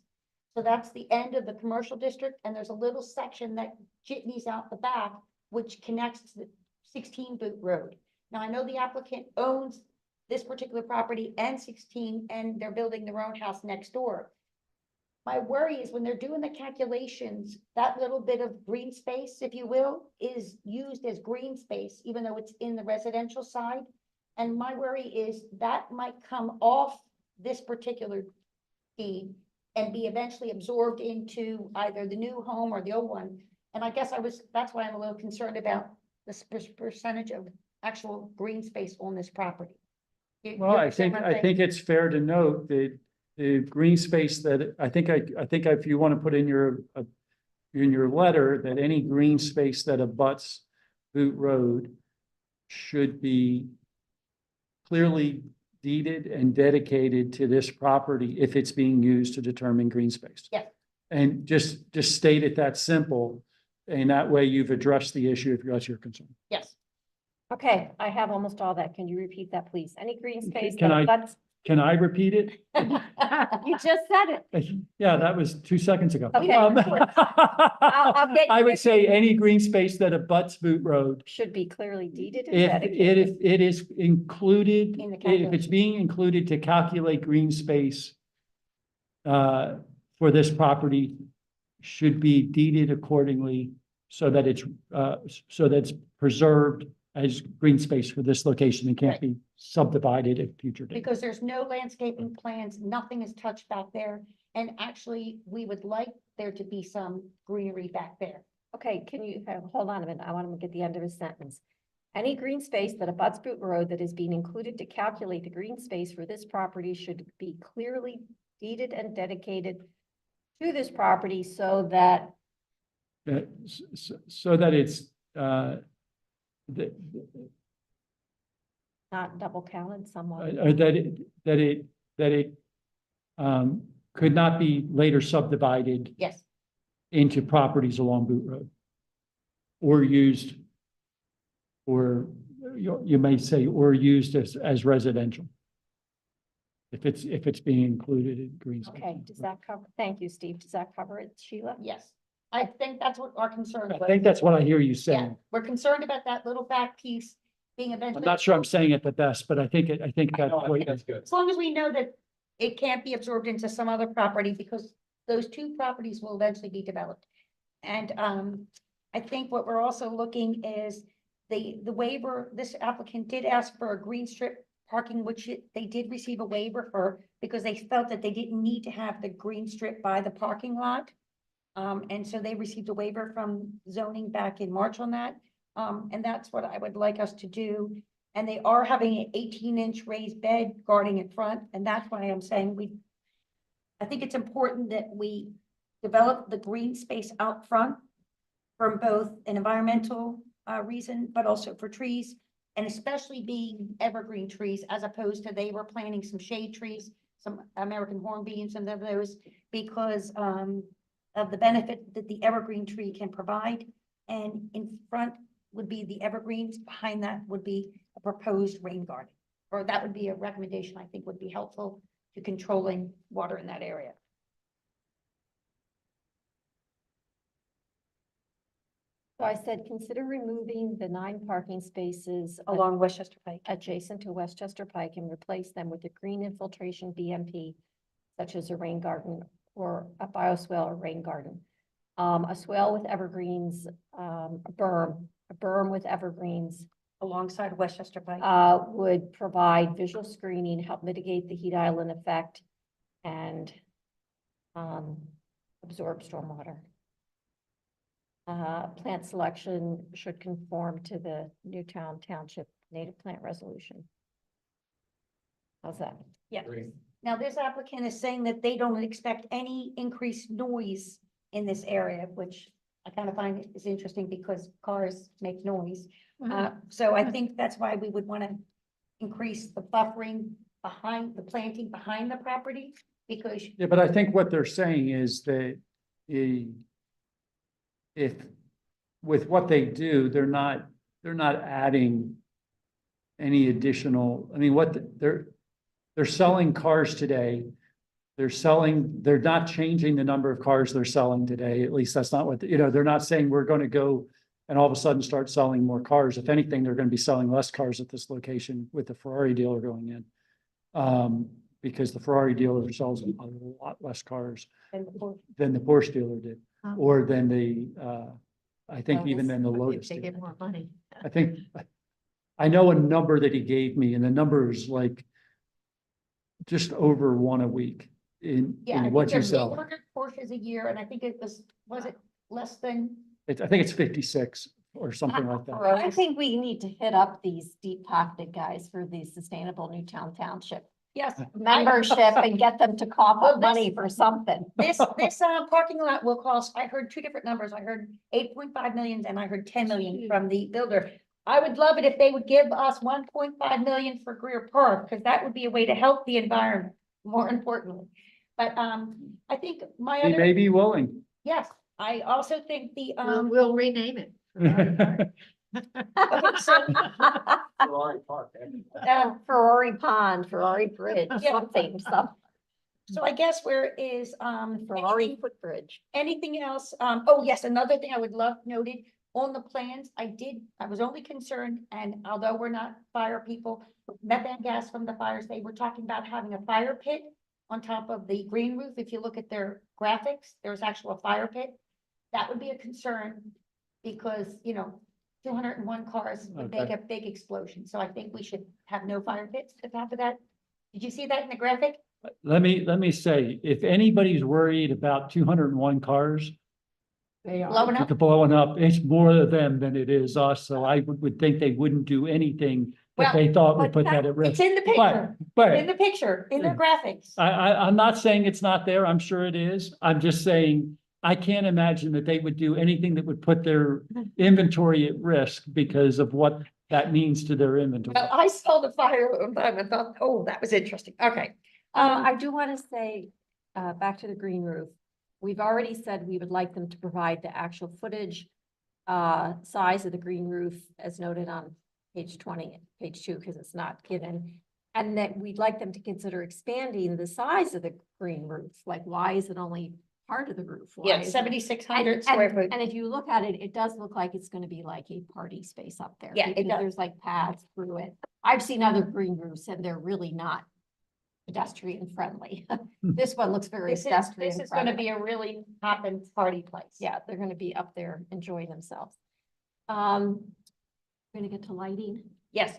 So that's the end of the commercial district, and there's a little section that jitneys out the back, which connects to the 16 Boot Road. Now, I know the applicant owns this particular property and 16, and they're building their own house next door. My worry is when they're doing the calculations, that little bit of green space, if you will, is used as green space, even though it's in the residential side. And my worry is that might come off this particular deed and be eventually absorbed into either the new home or the old one. And I guess that's why I'm a little concerned about the percentage of actual green space on this property. Well, I think it's fair to note that the green space that, I think if you want to put in your letter, that any green space that abuts Boot Road should be clearly deeded and dedicated to this property if it's being used to determine green space. Yeah. And just state it that simple, and that way you've addressed the issue if that's your concern. Yes, Okay, I have almost all that. Can you repeat that, please? Any green space? Can that I- abuts- Can I repeat it? You just said it. Yeah, that was 2 seconds ago. Okay. I'll get- I would say any green space that abuts Boot Road, Should be clearly deeded and if dedicated. it is included, In the if it's being included to calculate green space for this property, should be deeded accordingly so that it's preserved as green space for this location and can't be subdivided at future date. because there's no landscaping plans, nothing is touched back there. And actually, we would like there to be some greenery back there. Okay, can you, hold on a minute. I want to get the end of his sentence. Any green space that abuts Boot Road that is being included to calculate the green space for this property should be clearly deeded and dedicated to this property so that, So that it's, not double counted somewhat. that it could not be later subdivided Yes, into properties along Boot Road. Or used, or you may say, or used as residential. If it's being included in green space. Okay, does that cover, thank you, Steve. Does that cover it, Sheila? yes. I think that's what our concern I was. think that's what I hear you Yeah, saying. we're concerned about that little back piece being eventually. I'm not sure I'm saying it the best, but I think that's No, I what. think that's good. As long as we know that it can't be absorbed into some other property, because those two properties will eventually be developed. And I think what we're also looking is the waiver, this applicant did ask for a green strip parking, which they did receive a waiver for, because they felt that they didn't need to have the green strip by the parking lot. And so they received a waiver from zoning back in March on that. And that's what I would like us to do. And they are having an 18-inch raised bed guarding in front, and that's why I'm saying I think it's important that we develop the green space out front from both an environmental reason, but also for trees, and especially being evergreen trees, as opposed to they were planting some shade trees, some American hornbeam, some of those, because of the benefit that the evergreen tree can provide. And in front would be the evergreens, behind that would be a proposed rain garden. Or that would be a recommendation I think would be helpful to controlling water in that area. So I said, consider removing the 9 parking spaces Along West Chester Pike. adjacent to West Chester Pike and replace them with a green infiltration BMP, such as a rain garden or a bioswale or rain garden. A swale with evergreens, a berm with evergreens, alongside West Chester Pike. would provide visual screening, help mitigate the heat island effect, and absorb stormwater. Plant selection should conform to the Newtown Township native plant resolution. How's that? Yeah. Great. Now, this applicant is saying that they don't expect any increased noise in this area, which I kind of find is interesting because cars make noise. So I think that's why we would want to increase the buffering behind the planting behind the property, because Yeah, but I think what they're saying is that if with what they do, they're not adding any additional, I mean, they're selling cars today. They're not changing the number of cars they're selling today. At least that's not what, they're not saying we're going to go and all of a sudden start selling more cars. If anything, they're going to be selling less cars at this location with the Ferrari dealer going in. Because the Ferrari dealer sells a lot less cars than the Porsche dealer did, or than I think even than the Lotus They did. get more money. I know a number that he gave me, and the number is like just over one a week in what you sell. 400 Porsches a year, and I think it was it less than? I think it's 56 or something like that. I think we need to hit up these deep pocketed guys for the Sustainable Newtown Township Yes. membership and get them to cough Well, up money for something. This parking lot will cost, I heard two different numbers. I heard 8.5 million and I heard 10 million from the builder. I would love it if they would give us 1.5 million for Greer Park, because that would be a way to help the environment, more importantly. But I think my He other, may be willing. yes, I also think the We'll rename it. okay, so, Ferrari Park. Ferrari Pond, Ferrari Bridge, Yeah. something, so I guess where is Ferrari footbridge. anything else? Oh, yes, another thing I would love noted on the plans, I was only concerned, and although we're not fire people, methane gas from the fires, they were talking about having a fire pit on top of the green roof. If you look at their graphics, there's actual fire pit. That would be a concern because, 201 cars would make Okay. a big explosion. So I think we should have no fire pits at the top of that. Did you see that in the graphic? Let me say, if anybody's worried about 201 cars They are. Blowing up? blowing up, it's more of them than it is us. So I would think they wouldn't do anything that Well, they thought would but put that at It's risk. in the picture, But in the picture, in their graphics. I'm not saying it's not there. I'm sure it is. I'm just saying, I can't imagine that they would do anything that would put their inventory at risk because of what that means to their inventory. Well, I saw the fire and I thought, oh, that was interesting. Okay. I do want to say, back to the green roof. We've already said we would like them to provide the actual footage, size of the green roof as noted on page 20, page 2, because it's not given. And that we'd like them to consider expanding the size of the green roof. Like, why is it only part of the roof? Why Yeah, is it- 7,600 square foot. And if you look at it, it does look like it's gonna be like a party space up there. Yeah, it because does. There's like paths through it. I've seen other green roofs and they're really not pedestrian friendly. This one looks very This pedestrian is gonna friendly. be a really hopping party place. Yeah, they're gonna be up there enjoying themselves. Gonna get to lighting. Yes,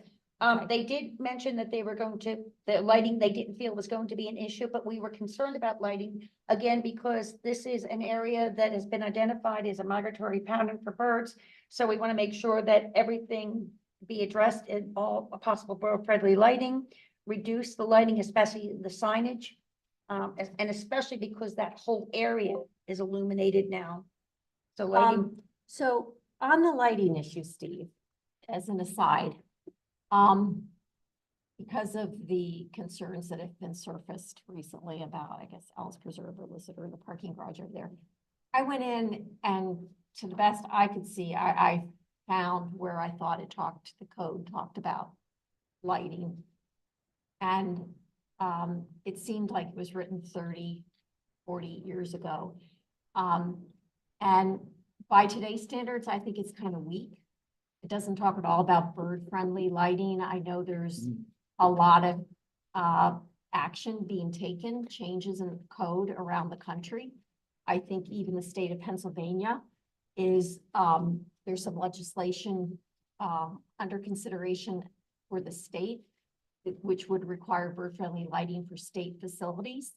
they did mention that they were going to, the lighting, they didn't feel was going to be an issue, but we were concerned about lighting. Again, because this is an area that has been identified as a migratory pattern for birds. So we want to make sure that everything be addressed in all possible bird-friendly lighting, reduce the lighting, especially the signage. And especially because that whole area is illuminated now. So lighting, So on the lighting issue, Steve, as an aside, because of the concerns that have been surfaced recently about, I guess, Owl's Preserve or Elizabeth or the parking garage over there. I went in and to the best I could see, I found where I thought the code talked about lighting. And it seemed like it was written 30, 40 years ago. And by today's standards, I think it's kind of weak. It doesn't talk at all about bird-friendly lighting. I know there's a lot of action being taken, changes in code around the country. I think even the state of Pennsylvania is, there's some legislation under consideration for the state, which would require bird-friendly lighting for state facilities.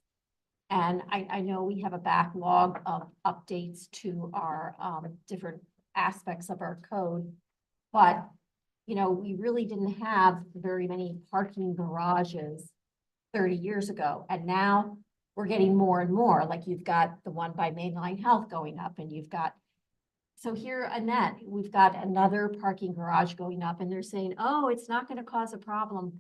And I know we have a backlog of updates to our different aspects of our code. But, you know, we really didn't have very many parking garages 30 years ago. And now we're getting more and more, like you've got the one by Mainline Health going up, and you've got, so here, Annette, we've got another parking garage going up, and they're saying, oh, it's not going to cause a problem.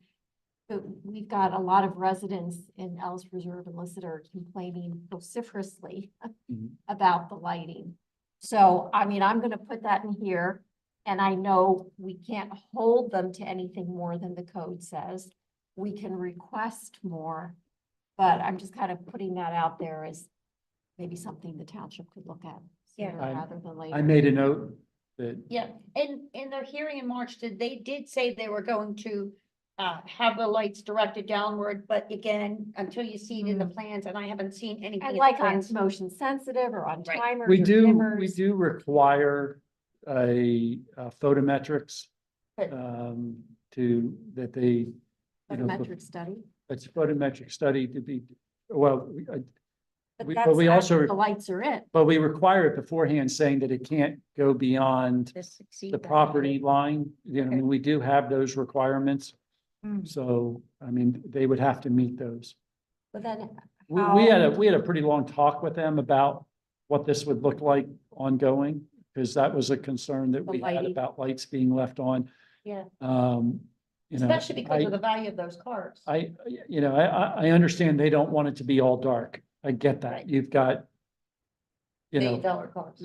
But we've got a lot of residents in Ellis Reserve and Lister complaining vociferously Mhm. about the lighting. So, I mean, I'm gonna put that in here, and I know we can't hold them to anything more than the code says. We can request more, but I'm just kind of putting that out there as maybe something the township could look at Yeah. sooner rather than later. I made a note that, Yeah, in their hearing in March, they did say they were going to have the lights directed downward, but again, until you see it in the plans, and I haven't seen anything. in And the like on plans. motion sensitive or on Right. timers we or do dimmers. require a photometrics But- that they, you know, Photometric study, it's photometric study to be, well, but we- that's but we also after the lights are in. but we require it beforehand saying that it can't go beyond This exceed the that. property line. You know, I mean, we do have those requirements. Hmm. So, I mean, they would have to meet those. But then We had a pretty long talk with them about what this would look like ongoing, because that was a concern that The we had lighting. about lights being left on. Yeah, You know, especially because of the value of those cars. I understand they don't want it to be all dark. I get that. Right. You've got, you know, $1 cars.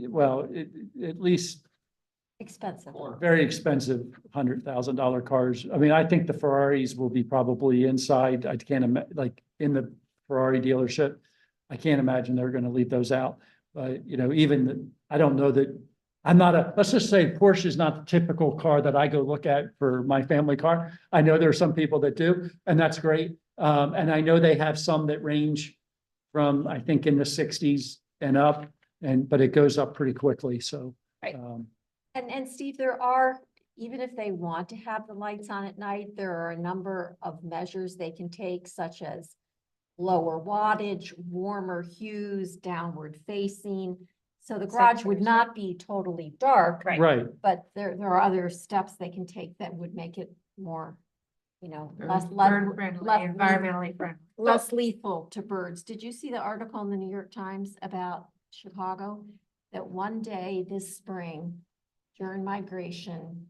well, at least expensive. very expensive $100,000 cars. I mean, I think the Ferraris will be probably inside. I can't like in the Ferrari dealership. I can't imagine they're going to leave those out. But, you know, I don't know that, let's just say Porsche is not the typical car that I go look at for my family car. I know there are some people that do, and that's great. And I know they have some that range from, I think, in the 60s and up, but it goes up pretty quickly. So, Right. And Steve, there are, even if they want to have the lights on at night, there are a number of measures they can take, such as lower wattage, warmer hues, downward facing. So the garage would Sensors. not be totally dark, Right. right. but there are other steps they can take that would make it more, you know, less Bird-friendly, less- environmentally friendly. less lethal to birds. Did you see the article in the New York Times about Chicago? That one day this spring, during migration,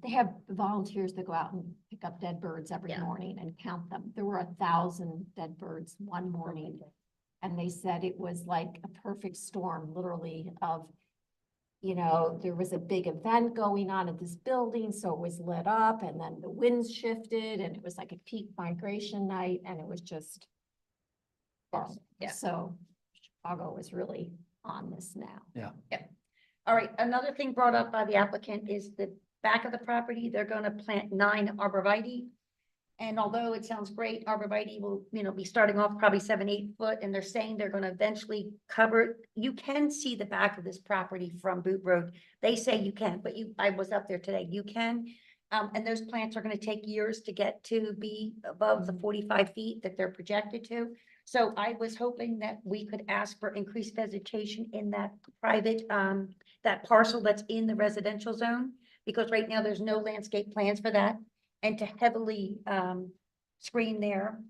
they have volunteers that go out and pick up dead birds every Yeah. morning and count them. There were 1,000 dead birds one morning. And they said it was like a perfect storm, literally, of, you know, there was a big event going on at this building, so it was lit up, and then the winds shifted, and it was like a peak migration night, and it was just horrible. Yeah. So Chicago is really on this now. All right, another thing brought up by the applicant is the back of the property, they're gonna plant 9 arborvitae. And although it sounds great, arborvitae will, be starting off probably 7, 8 foot, and they're saying they're gonna eventually cover. You can see the back of this property from Boot Road. They say you can, but I was up there today, you can. And those plants are gonna take years to get to be above the 45 feet that they're projected to. So I was hoping that we could ask for increased vegetation in that private, that parcel that's in the residential zone. Because right now there's no landscape plans for that, and to heavily, screen there.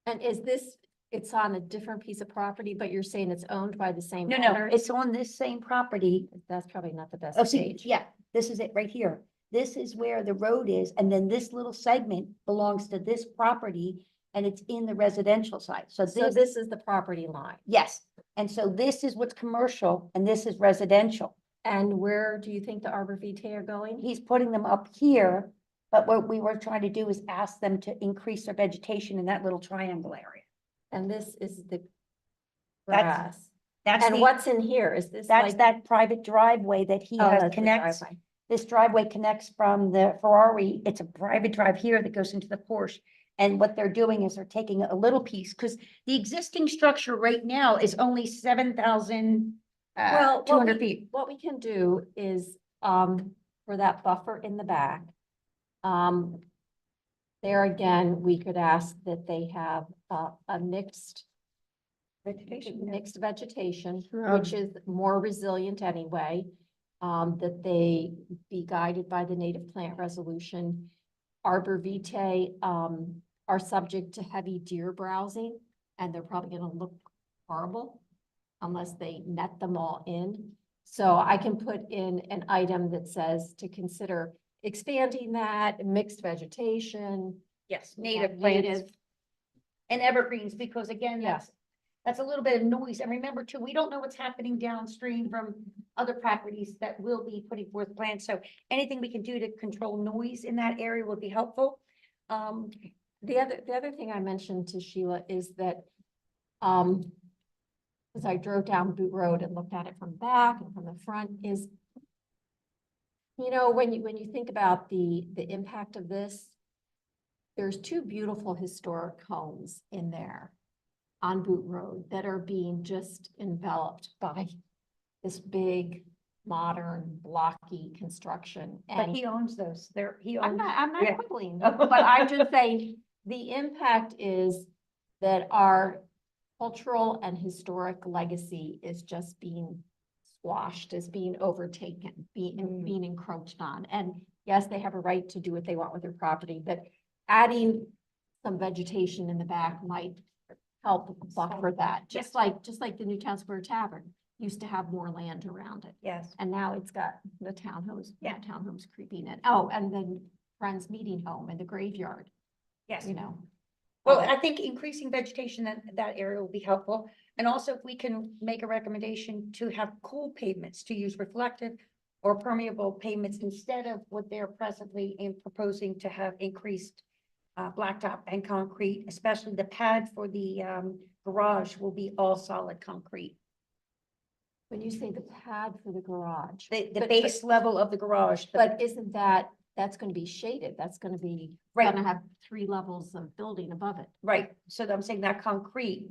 And is this, it's on a different piece of property, but you're saying it's owned by the same No, no, owners? it's on this same property. That's probably not the best Oh, see, page. yeah, this is it right here. This is where the road is, and then this little segment belongs to this property, and it's in the residential side. So So this, this is the property line. yes, and so this is what's commercial, and this is residential. And where do you think the arborvitae are going? He's putting them up here, but what we were trying to do is ask them to increase their vegetation in that little triangle area. And this is the That's- grass. That's And the, what's in here? Is this that's like? that private driveway that he Oh, has that's the connects. driveway. This driveway connects from the Ferrari. It's a private drive here that goes into the Porsche. And what they're doing is they're taking a little piece, because the existing structure right now is only 7,000 Well, 200 feet. what we can do is for that buffer in the back. There again, we could ask that they have a mixed vegetation, which is more resilient anyway. That they be guided by the native plant resolution. Arbor vitae, are subject to heavy deer browsing, and they're probably gonna look horrible unless they net them all in. So I can put in an item that says to consider expanding that mixed vegetation. Yes, Yeah, native plants native. and evergreens, because again, Yeah. that's a little bit of noise. And remember too, we don't know what's happening downstream from other properties that will be putting forth plants. So anything we can do to control noise in that area would be helpful. The other thing I mentioned to Sheila is that, as I drove down Boot Road and looked at it from back and from the front is, when you think about the impact of this, there's two beautiful historic homes in there on Boot Road that are being just enveloped by this big, modern, blocky construction. But And he owns those. He I'm owns. not yeah. quibbling, but I'm just saying, the impact is that our cultural and historic legacy is just being squashed, is being overtaken, being encroached on. And yes, they have a right to do what they want with their property, but adding some vegetation in the back might help buffer that, just like the Newtown Square Tavern used to have more land around it. Yes. And now it's got the townhomes, Yeah. townhomes creeping in. Oh, and then Friends Meeting Home and the graveyard, Yes. Well, I think increasing vegetation in that area will be helpful. And also if we can make a recommendation to have cool pavements, to use reflective or permeable pavements instead of what they're presently proposing to have increased blacktop and concrete, especially the pad for the garage will be all solid concrete. when you say the pad for the garage, The But- base level of the garage. but isn't that's gonna be shaded? That's gonna be, Right. gonna have 3 levels of building above it. Right, so I'm saying that concrete,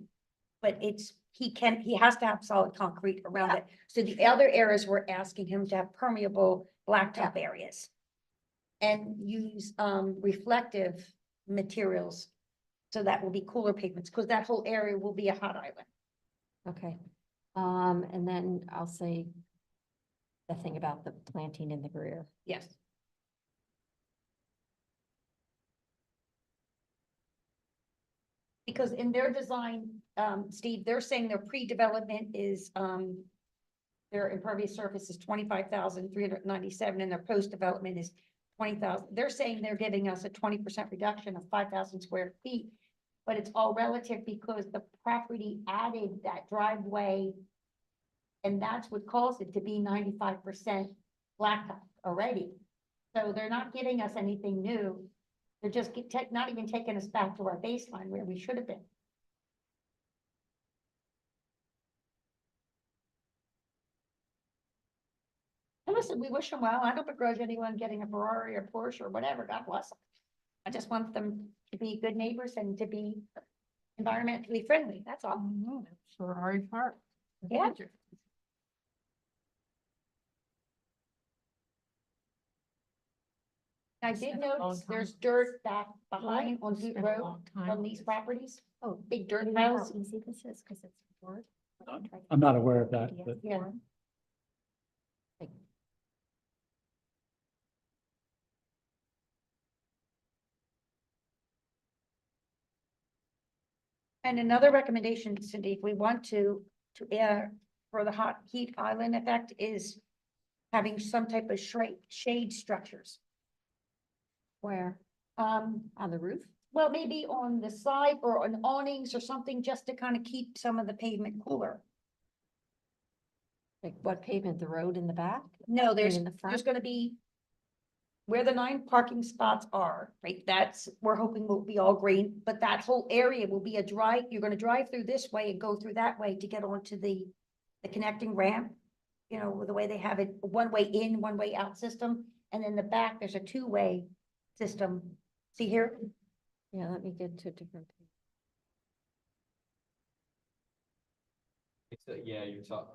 but he has to have solid concrete around it. So the other areas, we're asking him to have permeable blacktop areas. And use, reflective materials. So that will be cooler pavements, because that whole area will be a hot island. Okay. And then I'll say the thing about the planting in the rear. Yes. Because in their design, Steve, they're saying their pre-development is, their impervious surface is 25,397, and their post-development is 20,000. They're saying they're giving us a 20% reduction of 5,000 square feet. But it's all relative because the property added that driveway. And that's what caused it to be 95% blacktop already. So they're not giving us anything new. They're just not even taking us back to our baseline where we should have been. And listen, we wish them well. I don't begrudge anyone getting a Ferrari or Porsche or whatever. God bless them. I just want them to be good neighbors and to be environmentally friendly. That's all. Ferrari Park. Yeah. I did Spent a long notice there's time. dirt back behind on Boot Spent a Road long time on with these this. properties. Oh, Big dirt you know how piles. easy this is, because it's board. I'm not aware of that, but Yeah. And another recommendation, Cindy, if we want to air for the hot heat island effect is having some type of shade structures. Where? Um, On the roof? well, maybe on the side or on awnings or something, just to kind of keep some of the pavement cooler. Like what pavement, the road in the back? No, in the there's front? gonna be where the 9 parking spots are, right? We're hoping will be all green, but that whole area will be you're gonna drive through this way and go through that way to get onto the connecting ramp. You know, the way they have it, one way in, one way out system, and in the back, there's a 2-way system. See here? Yeah, let me get to a different. Yeah, you're talking,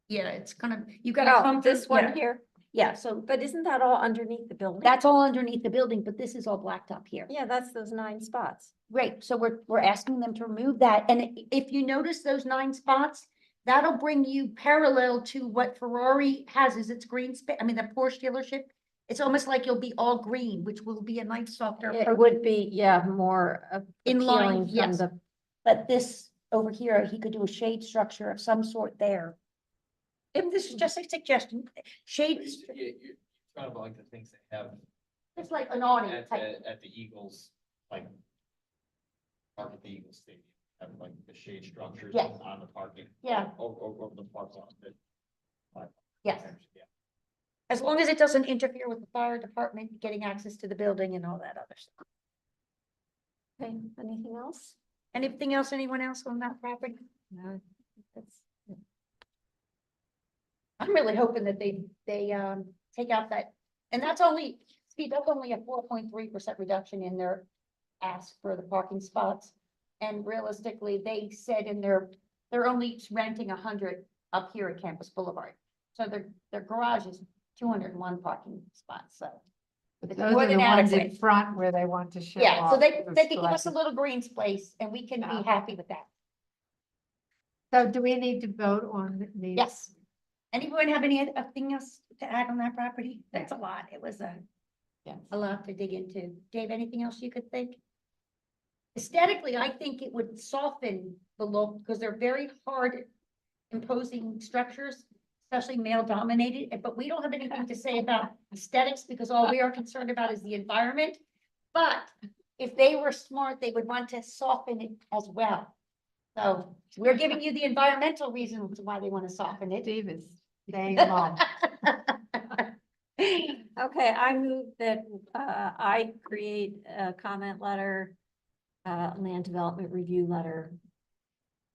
Yeah, it's gonna, you gotta Oh, come through. this one yeah. here, Yeah, so but isn't that all underneath the building? that's all underneath the building, but this is all blacked up here. Yeah, that's those 9 spots. Great, so we're asking them to remove that, and if you notice those 9 spots, that'll bring you parallel to what Ferrari has is its green space, I mean, the Porsche dealership. It's almost like you'll be all green, which will be a nice softer. It approach. would be, yeah, more In line, appealing from yes. the, But this over here, he could do a shade structure of some sort there. And this is just a suggestion, shade, You're kind of like the things they have it's like an awning at type. the Eagles, like. Park at the Eagles Stadium, have like the shade structures Yes. on the parking. Yeah. Over the park lot. Yes. Yeah. As long as it doesn't interfere with the fire department getting access to the building and all that other stuff. okay, anything else? Anything else, anyone else on that property? No, that's, I'm really hoping that they take out that, and that's only, Steve, that's only a 4.3% reduction in their ask for the parking spots. And realistically, they said in they're only renting 100 up here at Campus Boulevard. So their garage is 201 parking spots, so. But It's those more are the than ones in adequate. front where they want to show Yeah, so off they the could give us a selection. little green space and we can be Yeah. happy with that. So do we need to vote on these? Yes. Anyone have anything else to add on that property? That's a lot. It was a lot to dig into. Dave, anything else you could think? Aesthetically, I think it would soften the look because they're very hard imposing structures, especially male dominated, but we don't have anything to say about aesthetics because all we are concerned about is the environment. But if they were smart, they would want to soften it as well. So we're giving you the environmental reasons why they want to soften it. Steve is staying alone. okay, I move that, I create a comment letter, land development review letter,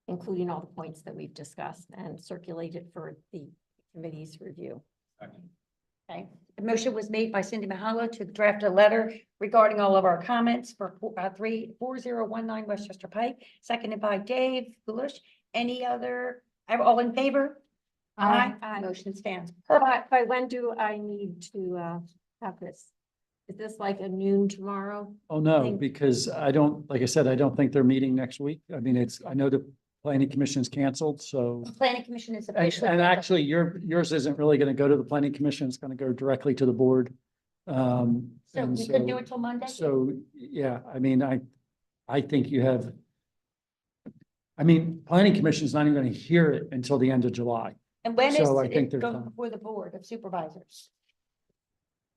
including all the points that we've discussed and circulate it for the committee's review. Okay, the motion was made by Cindy Mahalo to draft a letter regarding all of our comments for 34019 West Chester Pike, seconded by Dave Foolish. Any other, all in favor? Aye. Motion stands. By when do I need to, have this? Is this like a noon tomorrow? Oh, no, Think- because I don't, like I said, I don't think they're meeting next week. I mean, I know the planning commission's canceled, so. Planning Commission is And, officially. and actually, yours isn't really gonna go to the planning commission, it's gonna go directly to the board. So And we could do it till Monday? So, yeah, I mean, I think you have. I mean, planning commission is not even gonna hear it until the end of July. And when is so I think it they're go done. before the Board of Supervisors?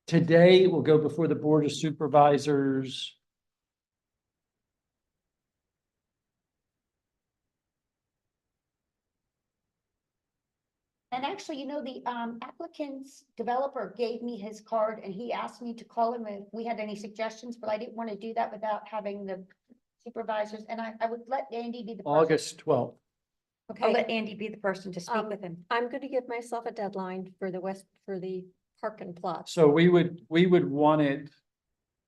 Today, it will go before the board of supervisors. And actually, you know, the applicant's developer gave me his card and he asked me to call him if we had any suggestions, but I didn't want to do that without having the supervisors. And I would let Andy be the person. August 12th. I'll Okay, let Andy be the person to speak Um, with him. I'm gonna give myself a deadline for the park and plot. So we would want it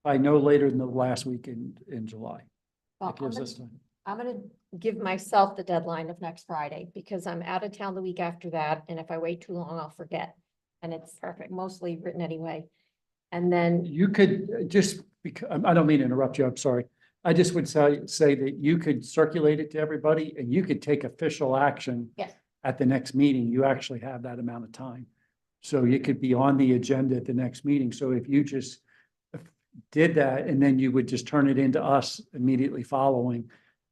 by no later than the last week in July. Well, That gives us time. I'm gonna give myself the deadline of next Friday because I'm out of town the week after that, and if I wait too long, I'll forget. And it's perfect, mostly written anyway. And then, You could just, because, I don't mean to interrupt you, I'm sorry. I just would say that you could circulate it to everybody and you could take official action. Yes. At the next meeting, you actually have that amount of time. So you could be on the agenda at the next meeting. So if you just did that and then you would just turn it into us immediately following,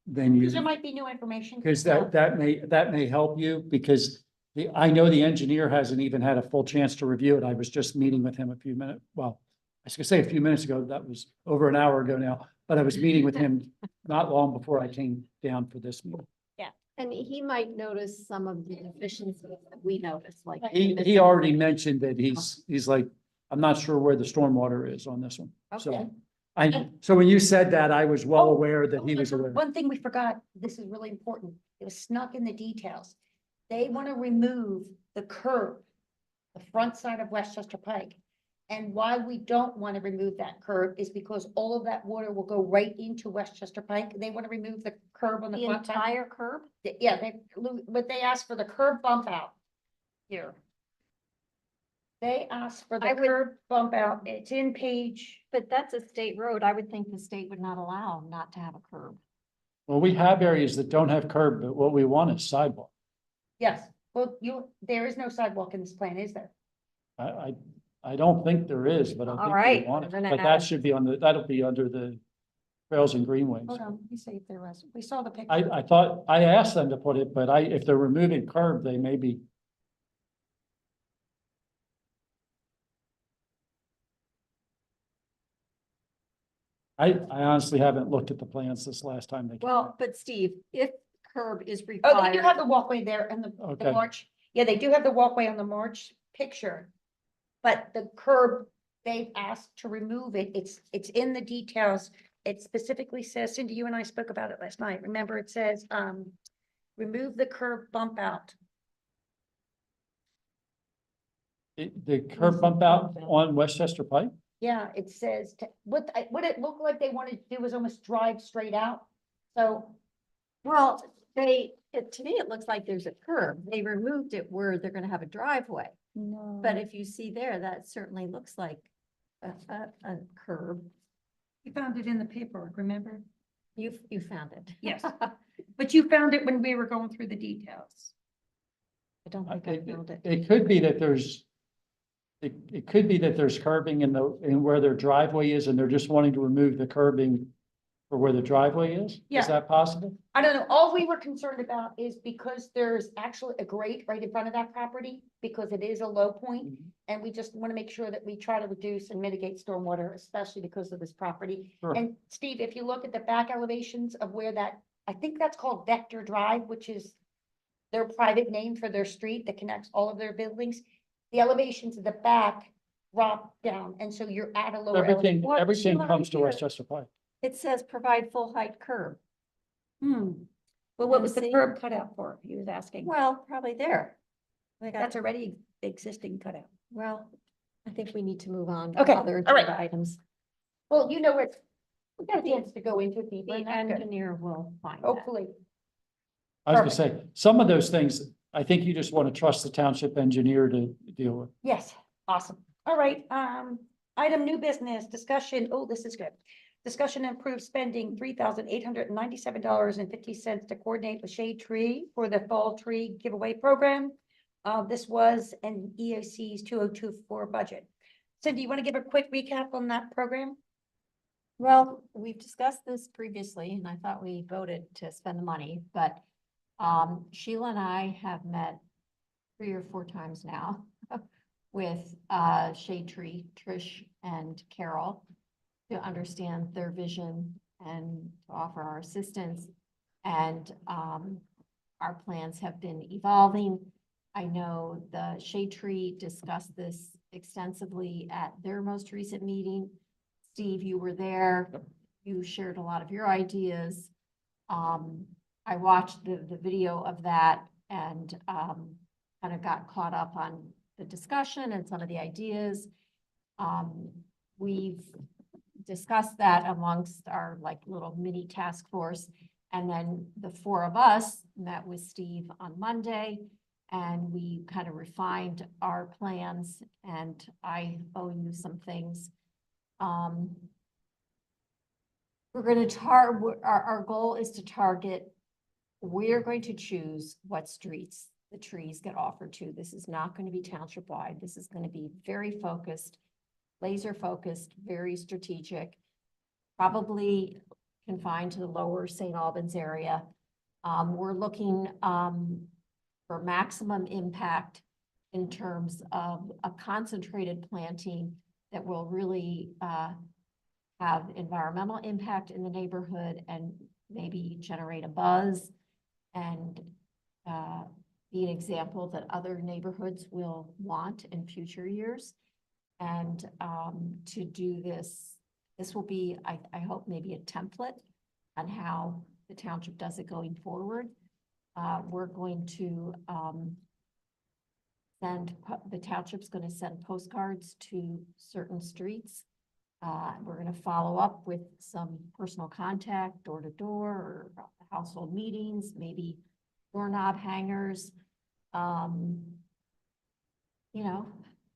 then you. Because there might be new information. Because that may help you, because I know the engineer hasn't even had a full chance to review it. I was just meeting with him a few minutes, well, I was gonna say a few minutes ago, that was over an hour ago now, but I was meeting with him not long before I came down for this meeting. and he might notice some of the deficiencies that we noticed, like. He already mentioned that he's like, I'm not sure where the stormwater is on this one. Okay. So so when you said that, I was well Oh, aware that he was aware. One thing we forgot, this is really important, it was snuck in the details. They want to remove the curb, the front side of West Chester Pike. And why we don't want to remove that curb is because all of that water will go right into West Chester Pike. They want to remove the curb on the The front side. entire curb? Yeah, but they asked for the curb bump out. Here. They asked for I the would- curb bump out. It's in page, But that's a state road. I would think the state would not allow not to have a curb. Well, we have areas that don't have curb, but what we want is sidewalk. yes. Well, there is no sidewalk in this plan, is there? I don't think there is, but I All think we right, want it. I'm gonna But add that it. should be that'll be under the trails and greenways. Hold on, let me see if there was, we saw the picture. I thought, I asked them to put it, but if they're removing curb, they may be. I honestly haven't looked at the plans this last time they came. Well, but Steve, if curb is Oh, they do have required, the walkway there and the Okay. March, yeah, they do have the walkway on the March picture. But the curb, they've asked to remove it. It's in the details. It specifically says, Cindy, you and I spoke about it last night. Remember, it says, remove the curb bump out. The curb bump out on West Chester Pike? Yeah, it says, what it looked like they wanted to do was almost drive straight out. So, well, to me, it looks like there's a curb. They removed it where they're gonna have a driveway. no. But if you see there, that certainly looks like a curb. You found it in the paperwork, remember? You found it. Yes. But you found it when we were going through the details. I don't think I found it. It could be that it could be that there's curbing in where their driveway is and they're just wanting to remove the curbing for where the driveway is? Yeah. Is that possible? I don't know. All we were concerned about is because there's actually a grate right in front of that property, because it is a low point. Mhm. And we just want to make sure that we try to reduce and mitigate stormwater, especially because of this property. Sure. And Steve, if you look at the back elevations of where I think that's called Vector Drive, which is their private name for their street that connects all of their buildings. The elevations of the back drop down, and so you're at a lower elevation. Everything Sheila, comes to here- West Chester Pike. It says provide full height curb. Well, what was the See? curb cutout for? He was asking. Well, probably there. They got, That's already existing cutout. well, I think we need to move on. to Okay, Other all right. agenda items. Well, you know what? We got a chance to go into deeper. The and that's good. engineer will find that. Hopefully. I was gonna say, some of those things, I think you just want to trust the township engineer to deal with. Yes, awesome. All right, item new business, discussion, oh, this is good. Discussion and approved spending $3,897.50 to coordinate with Shade Tree for the fall tree giveaway program. This was an EOC's 2024 budget. Cindy, you want to give a quick recap on that program? Well, we've discussed this previously and I thought we voted to spend the money, but Sheila and I have met 3 or 4 times now with Shade Tree, Trish and Carol to understand their vision and to offer our assistance. And our plans have been evolving. I know the Shade Tree discussed this extensively at their most recent meeting. Steve, you were there. You shared a lot of your ideas. I watched the video of that and kind of got caught up on the discussion and some of the ideas. We've discussed that amongst our like little mini task force. And then the 4 of us met with Steve on Monday and we kind of refined our plans and I owe you some things. We're going to our goal is to target, we're going to choose what streets the trees get offered to. This is not going to be township wide. This is going to be very focused, laser focused, very strategic, probably confined to the lower St. Albans area. We're looking for maximum impact in terms of a concentrated planting that will really have environmental impact in the neighborhood and maybe generate a buzz and be an example that other neighborhoods will want in future years. And to do this, this will be, I hope, maybe a template on how the township does it going forward. We're going to the township's going to send postcards to certain streets. We're going to follow up with some personal contact, door to door, or household meetings, maybe doorknob hangers. you know,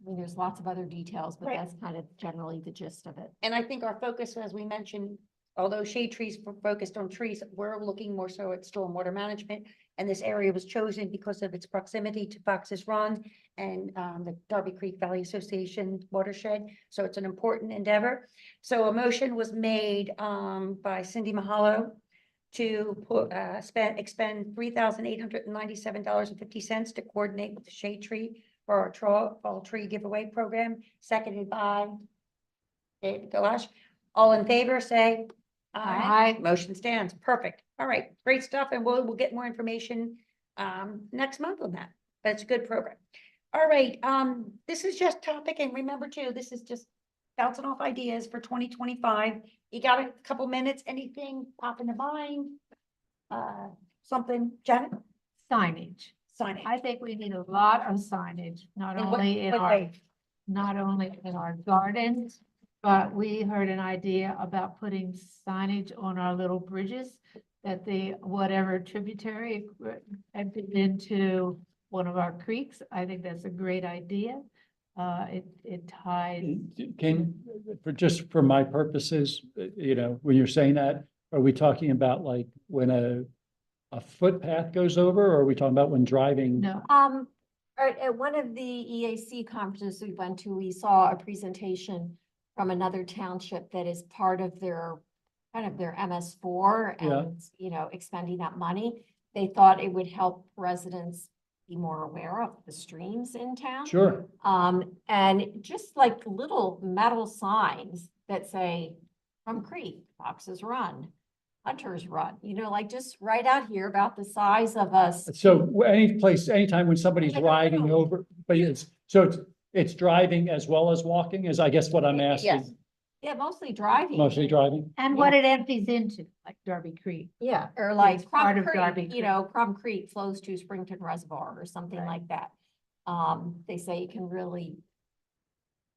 I mean, there's lots of other details, but Right. that's kind of generally the gist of it. And I think our focus, as we mentioned, although shade trees were focused on trees, we're looking more so at stormwater management. And this area was chosen because of its proximity to Fox's Run and the Darby Creek Valley Association watershed. So it's an important endeavor. So a motion was made by Cindy Mahalo to expend $3,897.50 to coordinate with the shade tree for our fall tree giveaway program, seconded by Dave Galash. All in favor, say aye. Aye. Motion stands. Perfect. All right, great stuff. And we'll get more information next month on that. That's a good program. All right, this is just topic, and remember too, this is just bouncing off ideas for 2025. You got a couple minutes, anything pop into mind? Something, Janet? Signage. Sign I think we need a lot of signage, not In what- only in what our, way? not only in our gardens, but we heard an idea about putting signage on our little bridges that the, whatever tributary emptied into one of our creeks. I think that's a great idea. It ties. Can, just for my purposes, you know, when you're saying that, are we talking about like when a footpath goes over, or are we talking about when driving? No, At one of the EAC conferences we went to, we saw a presentation from another township that is part of their, kind of their MS4 Yeah. and, you know, expending that money. They thought it would help residents be more aware of the streams in town. Sure, And just like little metal signs that say from Creek, Fox's Run, Hunter's Run, you know, like just right out here about the size of us. so any place, anytime when somebody's Like a riding road. over, but it's driving as well as walking, is I guess what I'm Yes. asking, Yeah, mostly driving. mostly driving? and what it empties into, like Darby Creek. Yeah, or It's like part Crum of Darby Creek, you Creek. know, Crum Creek flows to Springton Reservoir or something Right. like that. They say it can really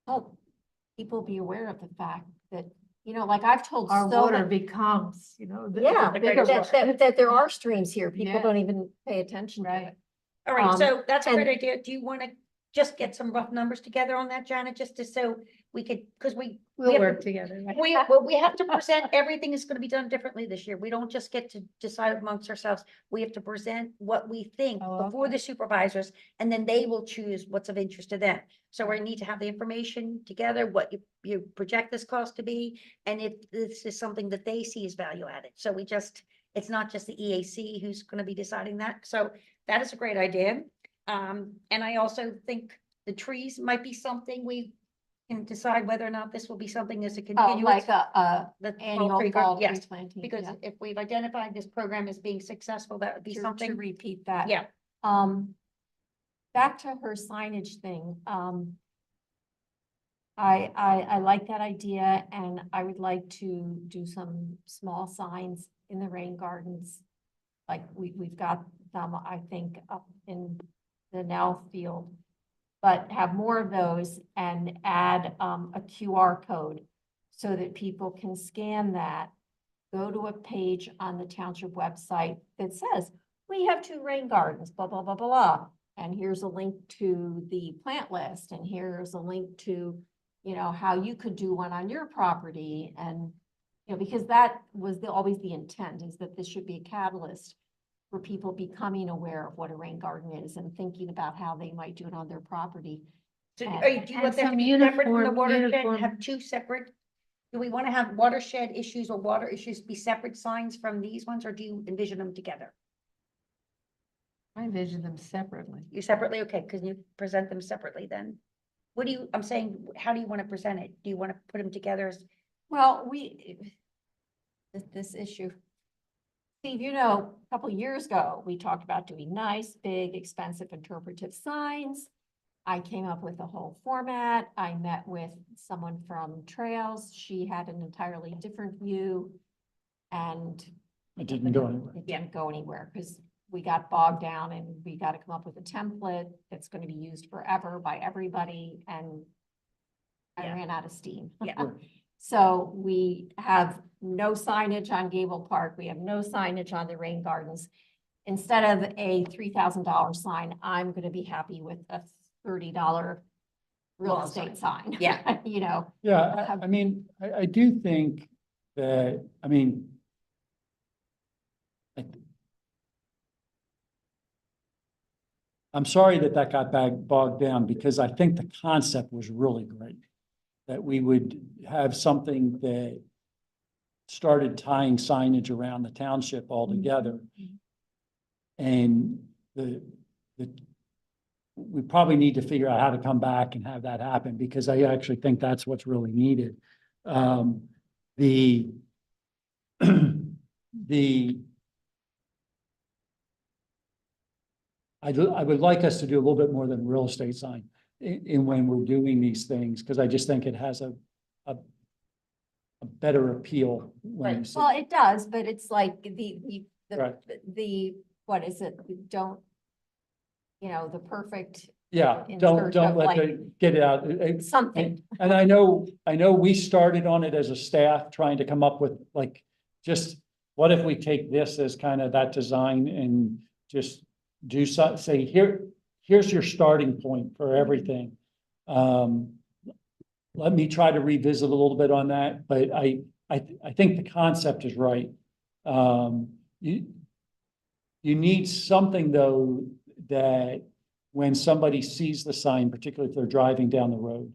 help people be aware of the fact that, you know, like I've told Our so water many. becomes, you know. Yeah, the bigger that there are streams here. People Yeah. don't even pay attention to Right. it. All right, so that's a and- great idea. Do you want to just get some rough numbers together on that, Janet, just to so we could, because we We'll have work to- together. right? we have to present, everything is going to be done differently this year. We don't just get to decide amongst ourselves. We have to present what we think Oh, before okay. the supervisors, and then they will choose what's of interest to them. So we need to have the information together, what you project this cost to be, and if this is something that they see as value added. So it's not just the EAC who's going to be deciding that. So that is a great idea. And I also think the trees might be something we can decide whether or not this will be something as a Oh, continuous. like a the fall annual tree garden. fall tree Yes, planting. because yeah. if we've identified this program as being successful, that would be To something. repeat that. Yeah, Back to her signage thing, I like that idea, and I would like to do some small signs in the rain gardens. Like we've got them, I think, up in the Nell field. But have more of those and add a QR code so that people can scan that, go to a page on the township website that says, we have 2 rain gardens, blah, blah, blah, blah, blah. And here's a link to the plant list, and here's a link to, you know, how you could do one on your property. And, you know, because that was always the intent, is that this should be a catalyst for people becoming aware of what a rain garden is and thinking about how they might do it on their property. so And- do you want and that to some be separate from the uniform- watershed, uniform- have 2 separate? Do we want to have watershed issues or water issues be separate signs from these ones, or do you envision them together? I envision them separately. You separately, okay, because you present them separately then. What do you, I'm saying, how do you want to present it? Do you want to put them together as? Well, this issue. Steve, you know, a couple years ago, we talked about doing nice, big, expensive interpretive signs. I came up with a whole format. I met with someone from Trails. She had an entirely different view. And It didn't go anywhere. it didn't go anywhere because we got bogged down and we got to come up with a template that's going to be used forever by everybody, and I Yeah. ran out of steam. Yeah. So we have no signage on Gable Park. We have no signage on the rain gardens. Instead of a $3,000 sign, I'm going to be happy with a $30 real Wall estate sign. sign. Yeah. You know, Yeah, I mean, I do think that, I mean, I- I'm sorry that that got bogged down because I think the concept was really great. That we would have something that started tying signage around the township altogether. And we probably need to figure out how to come back and have that happen because I actually think that's what's really needed. The I would like us to do a little bit more than real estate sign in when we're doing these things, because I just think it has a better appeal when you see. well, it does, but it's like Right. what is it? Don't, you know, the perfect Yeah, in don't search of, let like, get it out. something. And I know we started on it as a staff trying to come up with like, just what if we take this as kind of that design and just do say, here's your starting point for everything. Let me try to revisit a little bit on that, but I think the concept is right. You need something though, that when somebody sees the sign, particularly if they're driving down the road,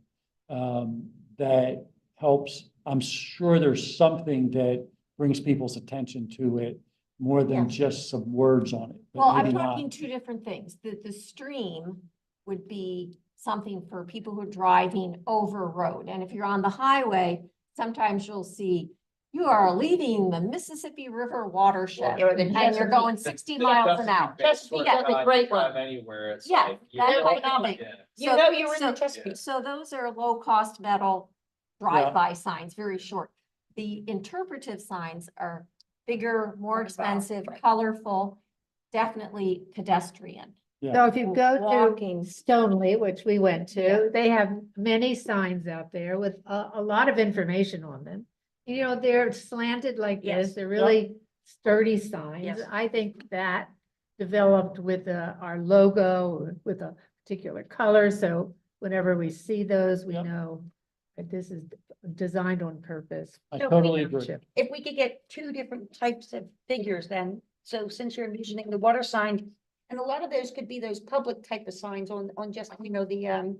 that helps. I'm sure there's something that brings people's attention to it more than Yes. just some words on it. but Well, I'm maybe not. talking two different things. The stream would be something for people who are driving over road. And if you're on the highway, sometimes you'll see you are leaving the Mississippi River watershed Or the and you're Chesapeake. going 60 miles an hour. Chesapeake does a great one. Anywhere, it's Yeah, like. that's know, what I'm thinking. yeah. You know you're in the So- Chesapeake. So those are low-cost metal drive-by signs, very short. The interpretive signs are bigger, more expensive, colorful, definitely pedestrian. So if you go Walking. to Stoneleigh, which we went Yeah. to, they have many signs out there with a lot of information on them. You know, they're slanted like Yes. this, they're really sturdy signs. Yes. I think that developed with our logo, with a particular color, so whenever we see those, we Yep. know that this is designed on purpose. I No, totally agree. If we could get two different types of figures then, so since you're envisioning the water sign, and a lot of those could be those public type of signs on just, the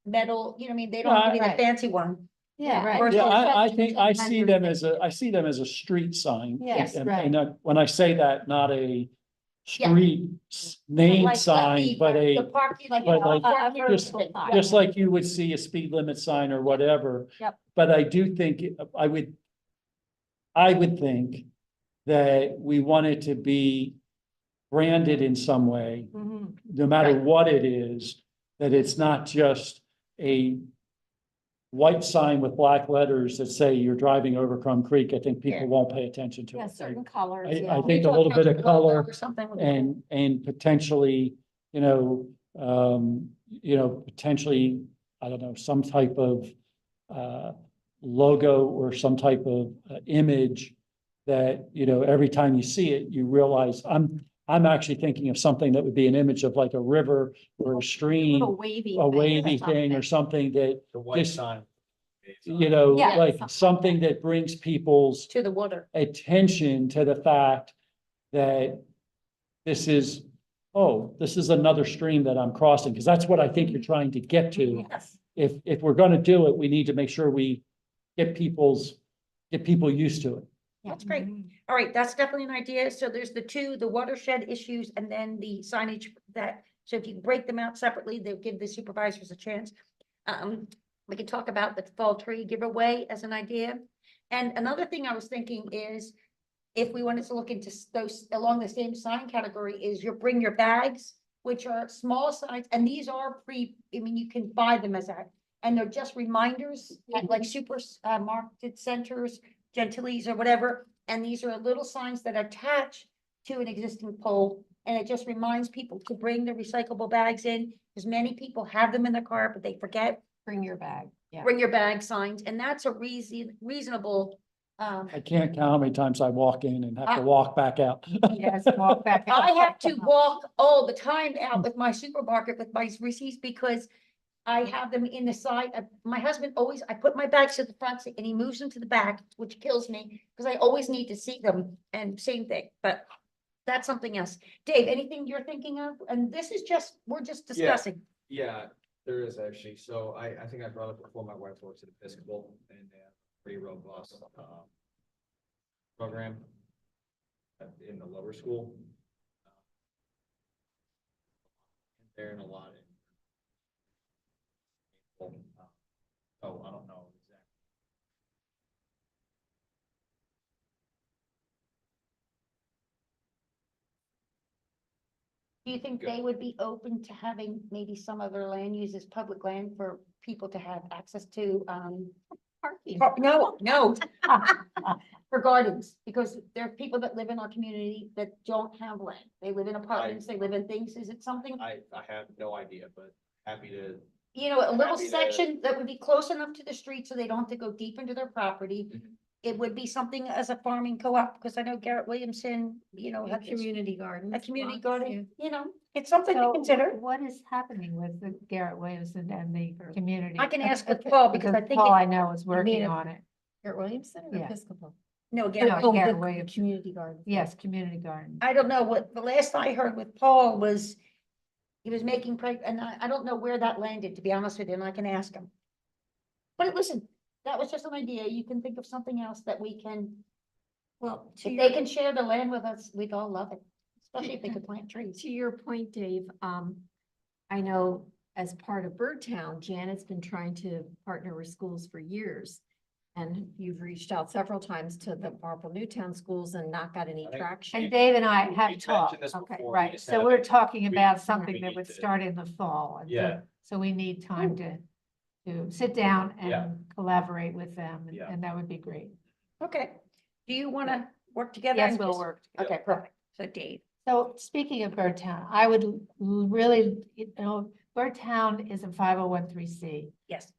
metal, you know, what I mean, they don't have to be the Right. fancy one. Yeah, right. Versus- Yeah, I Versus think I see them vendors. as a street sign. Yes, And- right. And when I say that, not a Yeah. street name Like sign, the- but The a, parking, like. but like- parking just- permit. just like you would see a speed limit sign or whatever. Yep. But I do think, I would think that we want it to be branded in some way, no matter Right. what it is, that it's not just a white sign with black letters that say you're driving over Crum Creek. I think people Yeah. won't pay attention to Yeah, it. certain colors, I yeah. think a little bit of color Or something. and potentially, potentially, I don't know, some type of logo or some type of image that, every time you see it, you realize, I'm actually thinking of something that would be an image of like a river or a stream, Little wavy. a thing wavy thing or something that, The white Just- sign. Yeah, like something something like that brings people's To the water. attention to the fact that this is another stream that I'm crossing, because that's what I think you're trying to get to. Yes. If we're gonna do it, we need to make sure we get people used to it. That's great. All right, that's definitely an idea. So there's the watershed issues and then the signage so if you break them out separately, they'll give the supervisors a chance. We could talk about the fall tree giveaway as an idea. And another thing I was thinking is if we wanted to look into those along the same sign category is bring your bags, which are small signs, and these are you can buy them as that. And they're just reminders at like market centers, Gentiles or whatever. And these are little signs that attach to an existing pole. And it just reminds people to bring the recyclable bags in, because many people have them in their car, but they forget. Bring your bag, yeah. Bring your bag signs, and that's a reasonable I can't count how many times I walk in and have to I- walk back out. Yes, walk back. I have to walk all the time out with my supermarket with my receipts because I have them in the side. My husband always, I put my bags to the front seat and he moves them to the back, which kills me because I always need to see them and same thing, but that's something else. Dave, anything you're thinking of? And this is just, we're just Yeah. discussing. Yeah, there is actually. So I think I brought up before, my wife works at Episcopal and they have a pretty robust, program in the lower school. There and a lot in. Oh, I don't know exactly. Do you think they would be open to having maybe some of their land used as public land for people to have access to, Parking. no. For gardens, because there are people that live in our community that don't have land. They live in apartments, they live in things. Is it something, I have no idea, but happy to. you know, a little Happy to- section that would be close enough to the street so they don't have to go deep into their property? Mhm. It would be something as a farming co-op, because I know Garrett Williamson, you know, A had this- community garden. a community spots, garden, you know, it's something to So consider. what is happening with the Garrett Williamson and the community? I can ask with Paul because I think Paul, it- I know, is working mean on it. Garrett Williamson or Yeah. Episcopal? No, No, Garrett, Garrett Williamson. Community garden. Yes, community garden. I don't know what, the last I heard with Paul was he was making, and I don't know where that landed, to be honest with you, and I can ask him. But listen, that was just an idea. You can think of something else that we can, Well, to if your, they can share the land with us, we'd all love it, especially if they could plant trees. to your point, Dave, I know as part of Birdtown, Janet's been trying to partner with schools for years. And you've reached out several times to the Marple Newtown schools and not got any I think- traction. And Dave and I We have mentioned talked, this okay, before, we right, just so haven't- we're talking about we something that need would to- start in the fall. and so- Yeah. So we need time to sit down Yeah. and collaborate with them, Yeah. and that would be great. Okay, do you want to work together? Yes, and we'll just- work. Okay, perfect. So Dave, So speaking of Birdtown, I would really, you know, Birdtown is a 501(c)(3). yes,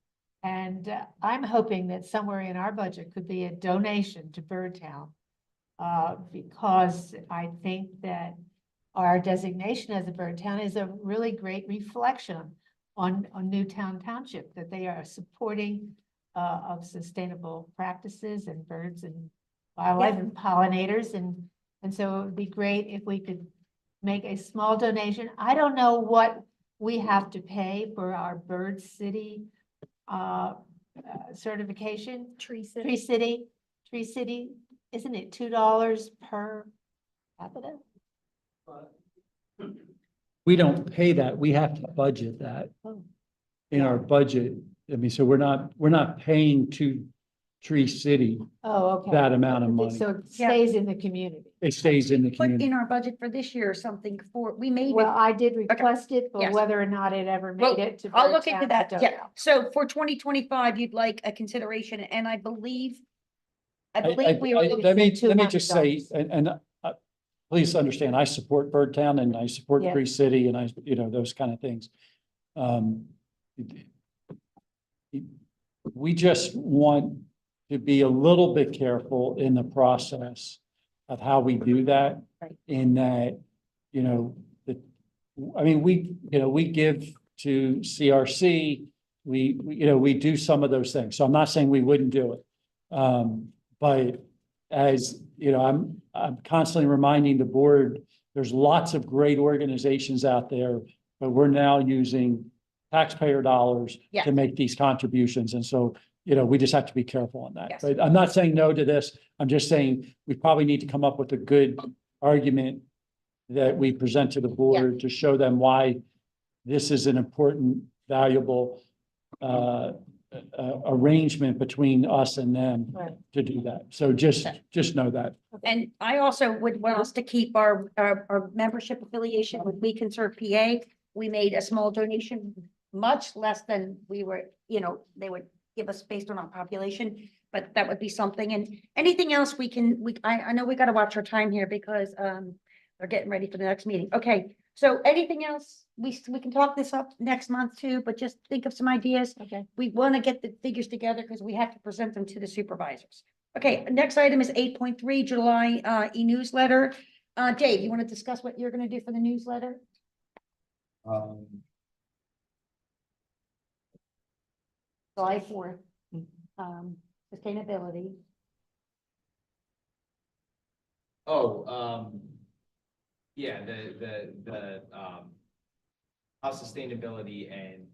And I'm hoping that somewhere in our budget could be a donation to Birdtown. Because I think that our designation as a Birdtown is a really great reflection on Newtown Township, that they are supporting of sustainable practices and birds and wildlife and pollinators. And so it would be great if we could make a small donation. I don't know what we have to pay for our Bird City certification. Tree City, isn't it $2 per capita? We don't pay that. We have to budget that Oh. in our budget. I mean, so we're not paying to Tree City Oh, okay. that amount of money. So it Yeah. stays in the community. It stays in the put in community. our budget for this year or something for, we made Well, it. I did request it, but Yes. whether or not it ever Well, made it to. I'll look into Birdtown, I that, don't yeah. know. So for 2025, you'd like a consideration, and I believe we were looking Let me at just say, $200. and please understand, I support Birdtown and I support Yeah. Tree City and those kind of things. We just want to be a little bit careful in the process of how we do that. Right. In that, we give to CRC, we do some of those things. So I'm not saying we wouldn't do it. But as, I'm constantly reminding the board, there's lots of great organizations out there, but we're now using taxpayer dollars Yeah. to make these contributions. And so, we just have to be careful on that. Yes. But I'm not saying no to this. I'm just saying we probably need to come up with a good argument that we present to the board to show them why this is an important, valuable arrangement between us and them Right. to do that. So just know that. And I also would want us to keep our membership affiliation with We Can Serve PA. We made a small donation, much less than we were, they would give us based on our population, but that would be something. And anything else I know we got to watch our time here because they're getting ready for the next meeting. Okay, so anything else? We can talk this up next month too, but just think of some ideas. Okay. We want to get the figures together because we have to present them to the supervisors. Okay, next item is 8.3, July e-newsletter. Dave, you want to discuss what you're going to do for the newsletter? July 4th, sustainability. Yeah, how sustainability and,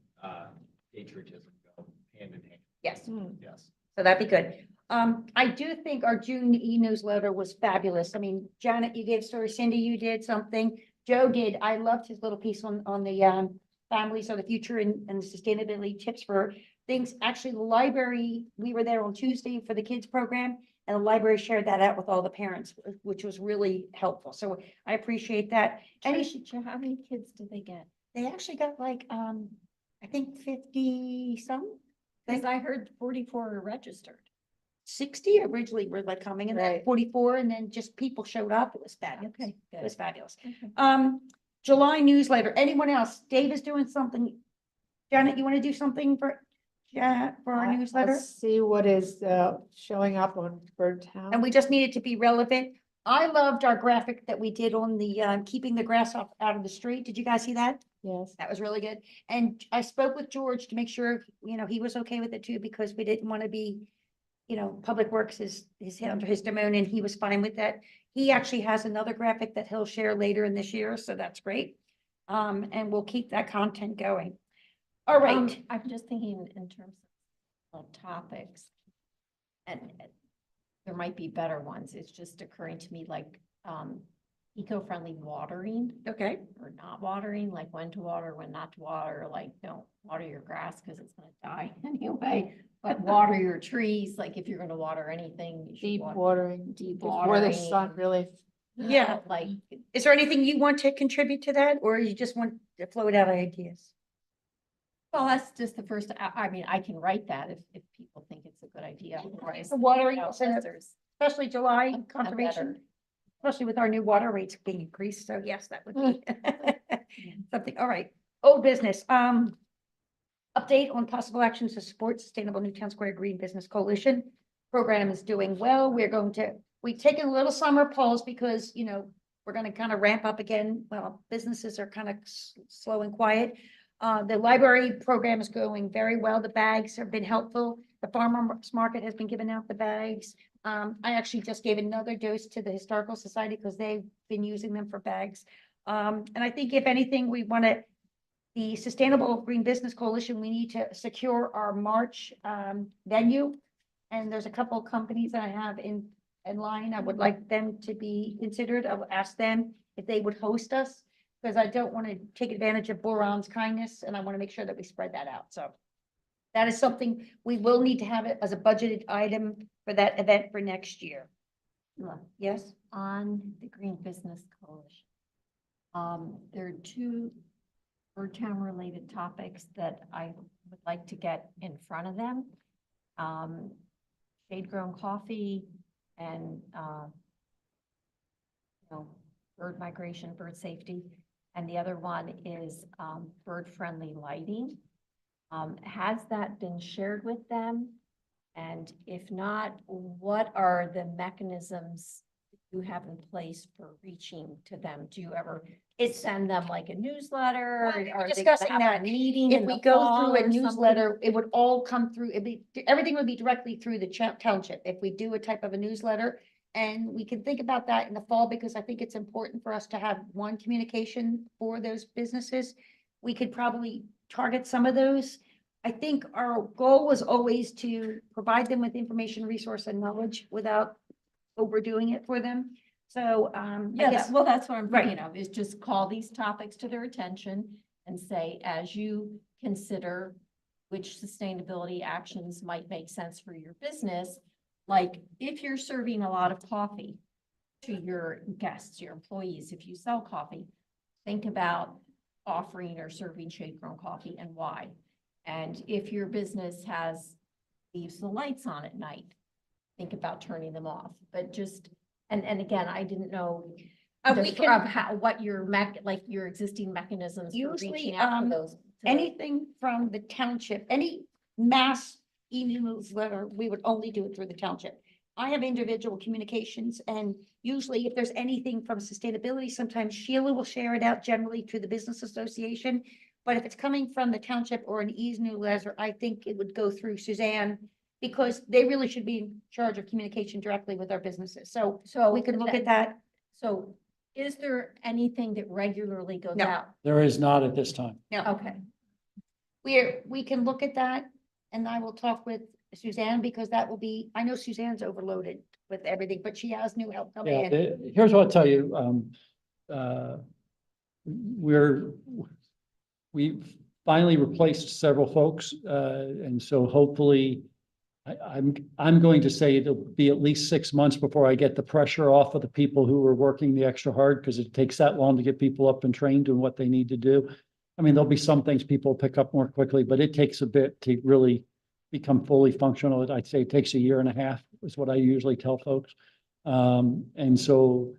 patriotism go hand in hand, Yes, yes. so that'd be good. I do think our June e-newsletter was fabulous. I mean, Janet, you gave story, Cindy, you did something, Joe did. I loved his little piece on the families of the future and sustainability tips for things. Actually, the library, we were there on Tuesday for the kids program, and the library shared that out with all the parents, which was really helpful. So I appreciate that. And Tricia, how many kids did they get? they actually got like, I think 50 some. Because I heard 44 are registered. 60 originally were like coming, and then Right. 44, and then just people showed up. It was fabulous. Okay, It was good. fabulous. Okay. July newsletter. Anyone else? Dave is doing something. Janet, you want to do something for our I'll newsletter? see what is showing up on Bird Town. And we just need it to be relevant. I loved our graphic that we did on the keeping the grass off out of the street. Did you guys see that? Yes. That was really good. And I spoke with George to make sure, he was okay with it too, because we didn't want to be, Public Works is under his domain, and he was fine with that. He actually has another graphic that he'll share later in this year, so that's great. And we'll keep that content going. All right. I'm just thinking in terms of topics. And there might be better ones. It's just occurring to me like, eco-friendly watering Okay. or not watering, like when to water, when not to water, like don't water your grass because it's gonna die anyway. But water your trees, like if you're gonna water anything. you should Deep water- watering Deep before the watering. sun really. Yeah. Like, Is there anything you want to contribute to that, or you just want to float out ideas? well, that's just the first, I mean, I can write that if people think it's a good idea. Otherwise, The watering, you know, and there's especially July a conservation, better- especially with our new water rates being increased. So yes, that would be something. All right. Old business. Update on possible actions to support Sustainable Newtown Square Green Business Coalition. Program is doing well. We've taken a little summer pause because, we're going to kind of ramp up again. Well, businesses are kind of slow and quiet. The library program is going very well. The bags have been helpful. The farmers market has been giving out the bags. I actually just gave another dose to the Historical Society because they've been using them for bags. And I think if anything, the Sustainable Green Business Coalition, we need to secure our March venue. And there's a couple of companies that I have in line. I would like them to be considered. I will ask them if they would host us, because I don't want to take advantage of Boron's kindness, and I want to make sure that we spread that out. So that is something we will need to have it as a budgeted item for that event for next year. Look, Yes? on the Green Business Coalition. There are two Bird Town related topics that I would like to get in front of them. Shade grown coffee and, bird migration, bird safety. And the other one is, bird friendly lighting. Has that been shared with them? And if not, what are the mechanisms you have in place for reaching to them? Do you ever send them like a newsletter? Well, we were Are they discussing gonna have a that. meeting If in we the go fall through a or something? newsletter, it would all come through, everything would be directly through the township. If we do a type of a newsletter, and we can think about that in the fall, because I think it's important for us to have one communication for those businesses. We could probably target some of those. I think our goal was always to provide them with information, resource, and knowledge without overdoing it for them. So, I Yeah, guess, well, that's what I'm Right. thinking of, is just call these topics to their attention and say, as you consider which sustainability actions might make sense for your business, like if you're serving a lot of coffee to your guests, your employees, if you sell coffee, think about offering or serving shade-grown coffee and why. And if your business leaves the lights on at night, think about turning them off. But just, and again, I didn't know we can, what your your existing mechanisms for Usually, reaching out to those. anything from the township, any mass e-newsletter, we would only do it through the township. I have individual communications, and usually if there's anything from sustainability, sometimes Sheila will share it out generally through the business association. But if it's coming from the township or an ease newsletter, I think it would go through Suzanne, because they really should be in charge of communication directly with our businesses. So So we could look at that. So is there anything that regularly goes No. out? There is not at this time. Now, Okay, we can look at that, and I will talk with Suzanne, because that will be, I know Suzanne's overloaded with everything, but she has new help coming Yeah, in. here's what I'll tell you, we've finally replaced several folks, and so hopefully I'm going to say it'll be at least 6 months before I get the pressure off of the people who are working the extra hard, because it takes that long to get people up and trained in what they need to do. I mean, there'll be some things people pick up more quickly, but it takes a bit to really become fully functional. I'd say it takes 1.5 years is what I usually tell folks. And so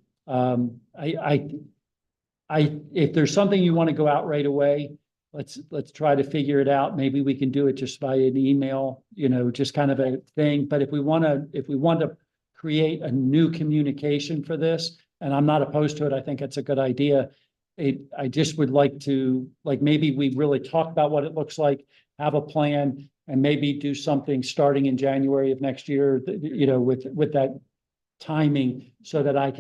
if there's something you want to go out right away, let's try to figure it out. Maybe we can do it just by an email, just kind of a thing. But if we want to create a new communication for this, and I'm not opposed to it, I think it's a good idea. I just would like to, maybe we really talk about what it looks like, have a plan, and maybe do something starting in January of next year, with that timing, so that I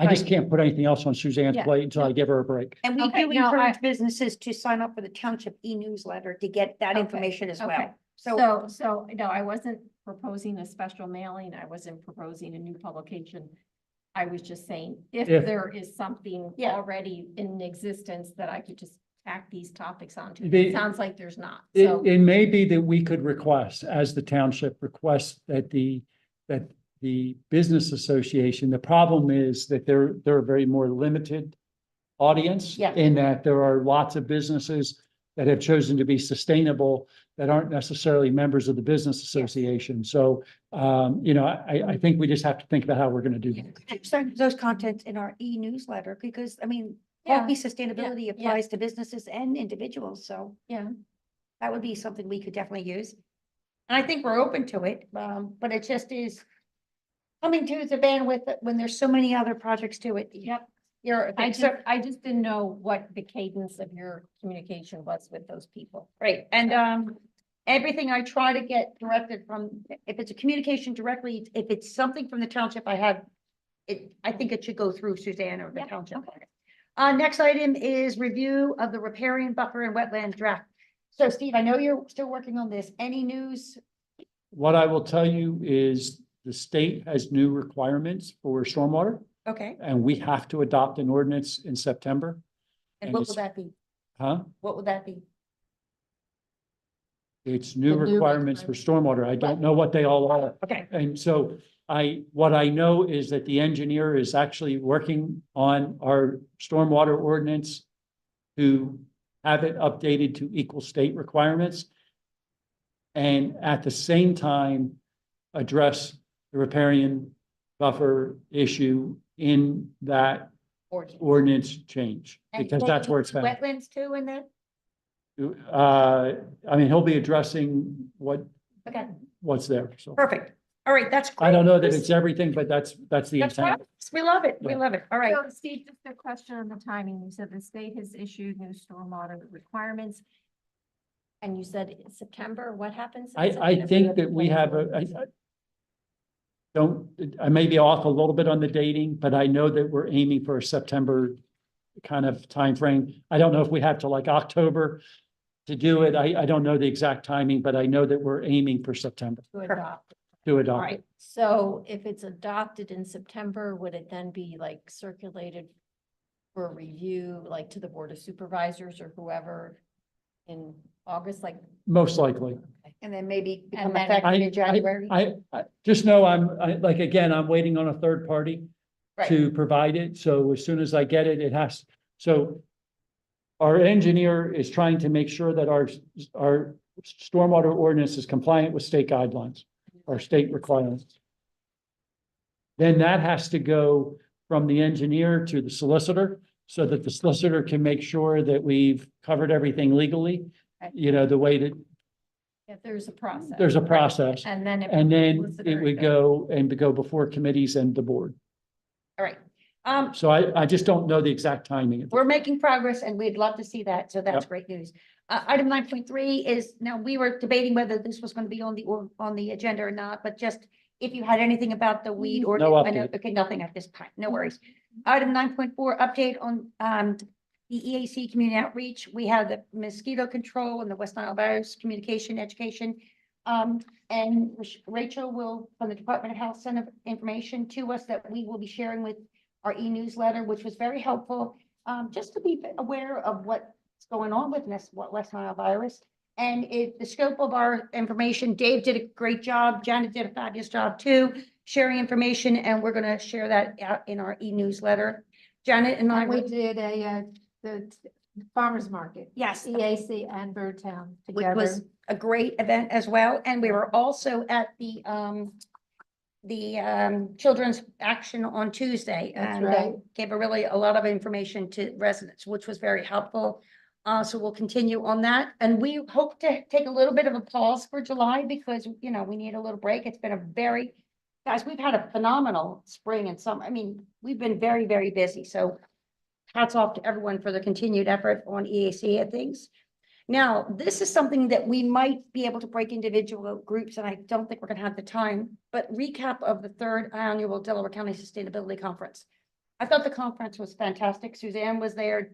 just can't put anything else on Suzanne's Yeah. plate until I give her a break. And we Okay, do no, encourage businesses to sign up for the township e-newsletter to get that Okay, information as okay. well. So So, no, I wasn't proposing a special mailing. I wasn't proposing a new publication. I was just saying, if If- there is something Yeah. already in existence that I could just tack these topics onto. The- It sounds like there's not, so. It may be that we could request, as the township requests, that the business association, the problem is that they're a very more limited audience. Yeah. In that there are lots of businesses that have chosen to be sustainable that aren't necessarily members of the business association. So, I think we just have to think about how we're going to do that. send those contents in our e-newsletter, because I mean, Yeah, healthy sustainability yeah. applies to businesses and individuals, so Yeah, that would be something we could definitely use. And I think we're open to it, but it just is coming to the bandwidth when there's so many other projects to it. yep. I I just didn't know what the cadence of your communication was with those people. Right, and everything I try to get directed from, if it's a communication directly, if it's something from the township, I think it should go through Suzanne or the Yeah, township. okay. Next item is review of the riparian buffer and wetland draft. So Steve, I know you're still working on this. Any news? What I will tell you is the state has new requirements for stormwater, Okay, and we have to adopt an ordinance in September. and And what it's- will that be? Huh? What would that be? It's new The new requirements for stormwater. I don't know what they all are. Okay, And so what I know is that the engineer is actually working on our stormwater ordinance to have it updated to equal state requirements. And at the same time, address the riparian buffer issue in that ordinance change, And because will that's they where it's include found. Wetlands too in that? I mean, he'll be addressing Okay, what's there, so. perfect. All right, that's great. I don't know that it's everything, but that's the That's intent. right. We love it. We Yeah. love it. All right. So Steve, just a question on the timing. You said the state has issued new stormwater requirements. And you said it's September, what happens? in I September? think that we have I may be off a little bit on the dating, but I know that we're aiming for a September kind of timeframe. I don't know if we have to like October to do it. I don't know the exact timing, but I know that we're aiming for September To adopt. to All adopt right, it. so if it's adopted in September, would it then be like circulated for review, like to the Board of Supervisors or whoever in August, like? Most likely. And then maybe become And then- effective in January. I just know again, I'm waiting on a third party Right. to provide it. So as soon as I get it, it has, so our engineer is trying to make sure that our stormwater ordinance is compliant with state guidelines or state requirements. Then that has to go from the engineer to the solicitor so that the solicitor can make sure that we've covered everything legally, Okay. the way that If there's a process. There's a process. And then. And then it would go before committees and the board. All right. So I just don't know the exact timing. We're making progress and we'd love to see that. So that's Yep. great news. Item 9.3 is, now we were debating whether this was going to be on the agenda or not, but just if you had anything about the weed or. No I know- update. Okay, nothing at this time. No worries. Item 9.4, update on the EAC community outreach. We have the mosquito control and the West Nile virus communication education. And Rachel will, from the Department of Health, send information to us that we will be sharing with our e-newsletter, which was very helpful, just to be aware of what's going on with this West Nile virus. And the scope of our information, Dave did a great job, Janet did a fabulous job too, sharing information, and we're gonna share that out in our e-newsletter. Janet and I, And we did the farmer's market, yes, EAC and Birdtown which together. was a great event as well. And we were also at the Children's Action on Tuesday. That's And right. gave a lot of information to residents, which was very helpful. So we'll continue on that. And we hope to take a little bit of a pause for July because, you know, we need a little break. It's been guys, we've had a phenomenal spring and summer. I mean, we've been very, very busy. So hats off to everyone for the continued effort on EAC and things. Now, this is something that we might be able to break individual groups, and I don't think we're gonna have the time, but recap of the 3rd annual Delaware County Sustainability Conference. I thought the conference was fantastic. Suzanne was there,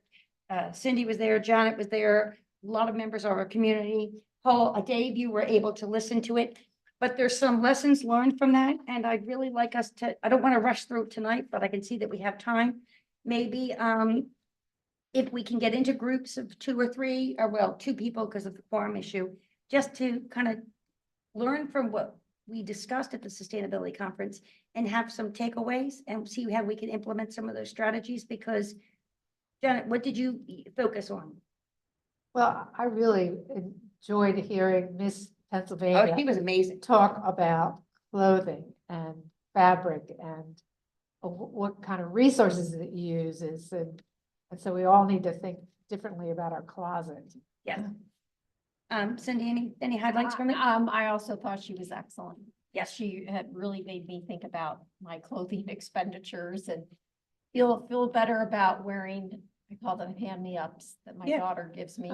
Cindy was there, Janet was there, a lot of members of our community. Paul, Dave, you were able to listen to it, but there's some lessons learned from that, and I'd really like us to, I don't want to rush through it tonight, but I can see that we have time. Maybe, if we can get into groups of 2 or 3, or well, 2 people because of the quorum issue, just to kind of learn from what we discussed at the sustainability conference and have some takeaways and see how we can implement some of those strategies. Because Janet, what did you focus on? Well, I really enjoyed hearing Miss Oh, Pennsylvania she was amazing. talk about clothing and fabric and what kind of resources it uses. And so we all need to think differently about our closet. Yes. Cindy, any highlights from it? I also thought she was excellent. Yes. She had really made me think about my clothing expenditures and feel better about wearing, I call them hand-me-ups that my Yeah. daughter gives me.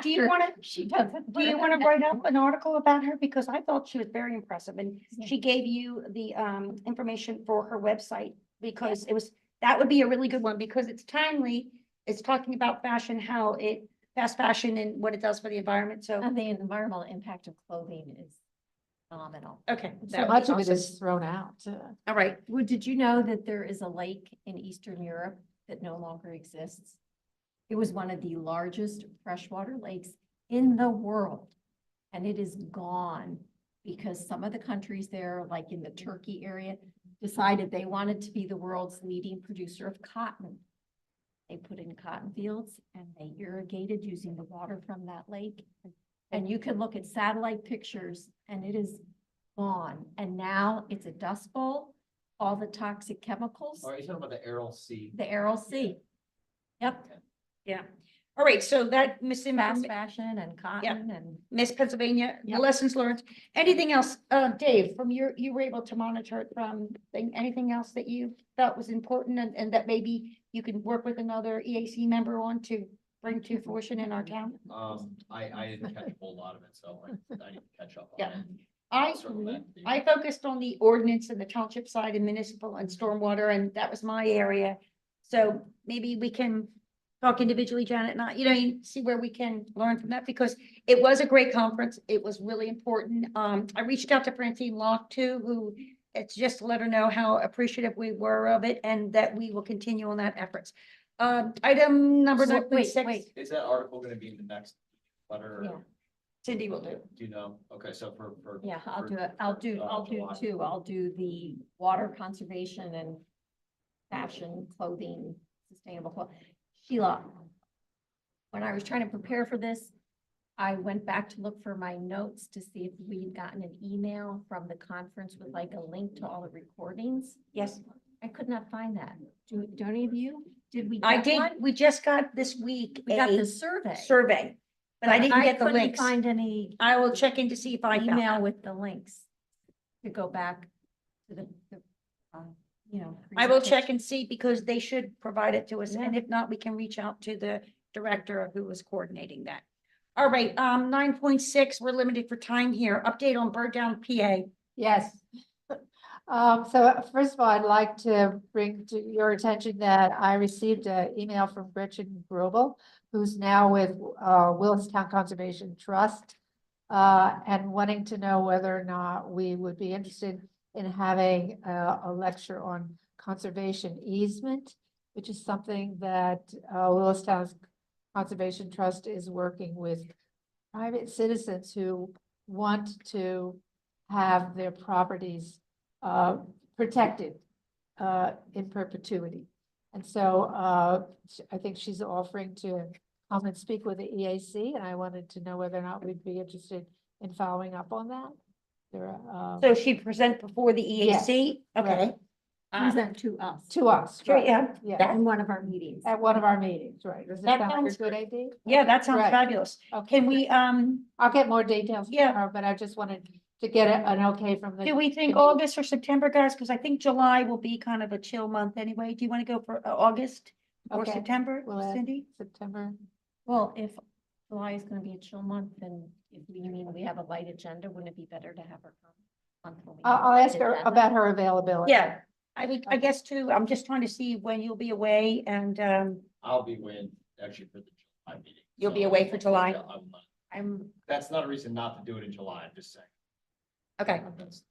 Do you want to, She doesn't. do you want to write up an article about her? Because I thought she was very impressive and she gave you the information for her website because that would be a really good one because it's timely. It's talking about fashion, fast fashion and what it does for the environment. So, And the environmental impact of clothing is phenomenal. okay. So that would much be of it awesome. is thrown out. All right. Well, did you know that there is a lake in Eastern Europe that no longer exists? It was one of the largest freshwater lakes in the world, and it is gone because some of the countries there, like in the Turkey area, decided they wanted to be the world's leading producer of cotton. They put in cotton fields and they irrigated using the water from that lake. And you can look at satellite pictures and it is gone. And now it's a dust bowl, all the toxic chemicals, Are you talking about the Aral Sea? the Aral Sea. Yep, Yeah. All right. So that fast misinformation, fashion and cotton and Miss Pennsylvania, the Yep. lessons learned. Anything else, Dave, from you were able to monitor it from anything else that you thought was important and that maybe you can work with another EAC member on to bring to fruition in our town? I didn't catch a whole lot of it, so I need to catch up on Yeah. it. I Circle back to you. I focused on the ordinance and the township side and municipal and stormwater, and that was my area. So maybe we can talk individually, Janet, and I, you see where we can learn from that, because it was a great conference. It was really important. I reached out to Francine Locke too, who it's just to let her know how appreciative we were of it and that we will continue on that efforts. Item number So, 9.6. wait. Is that article gonna be in the next letter? or Yeah. Cindy will do. Do you know? Okay, so for. Yeah, I'll for- do it. I'll do July. two. I'll do the water conservation and fashion, clothing, sustainable. Sheila, when I was trying to prepare for this, I went back to look for my notes to see if we'd gotten an email from the conference with like a link to all the recordings. Yes, I could not find that. Do any of you? Did we I get did. one? We just got this week We got a the survey. survey. but I didn't get the couldn't links. Find any I will check in to see if I found email them. with the links to go back to you know. I will check presentation. and see because they should provide it to us, and if not, we can reach out to the director who was coordinating that. All right, 9.6, we're limited for time here. Update on Bird Down, PA. Yes. So first of all, I'd like to bring to your attention that I received an email from Gretchen Grobel, who's now with Willistown Conservation Trust, and wanting to know whether or not we would be interested in having a lecture on conservation easement, which is something that Willistown Conservation Trust is working with private citizens who want to have their properties protected in perpetuity. And so I think she's offering to come and speak with the EAC, and I wanted to know whether or not we'd be interested in following up on that. There, So she present before the EAC? Okay. right. Present to us. To us. Sure, right, yeah. Yeah, In one of our meetings. at one of our meetings, right. Does That that sound like a sounds good idea? Yeah, that sounds Right. fabulous. Okay, Can we, I'll get more details Yeah. tomorrow, but I just wanted to get an okay from the. do we think committee. August or September, guys? Because I think July will be kind of a chill month anyway. Do you want to go for August or Okay, September, we'll add Cindy? September. Well, if July is gonna be a chill month, then if we mean we have a light agenda, wouldn't it be better to have her come? month when we have a I'll light ask her agenda? about her availability. Yeah, I guess too, I'm just trying to see when you'll be away and, I'll be away actually for the July meeting. You'll be So, away for July? yeah, I'm, That's not a reason not to do it in July, I'm just saying. okay, That's-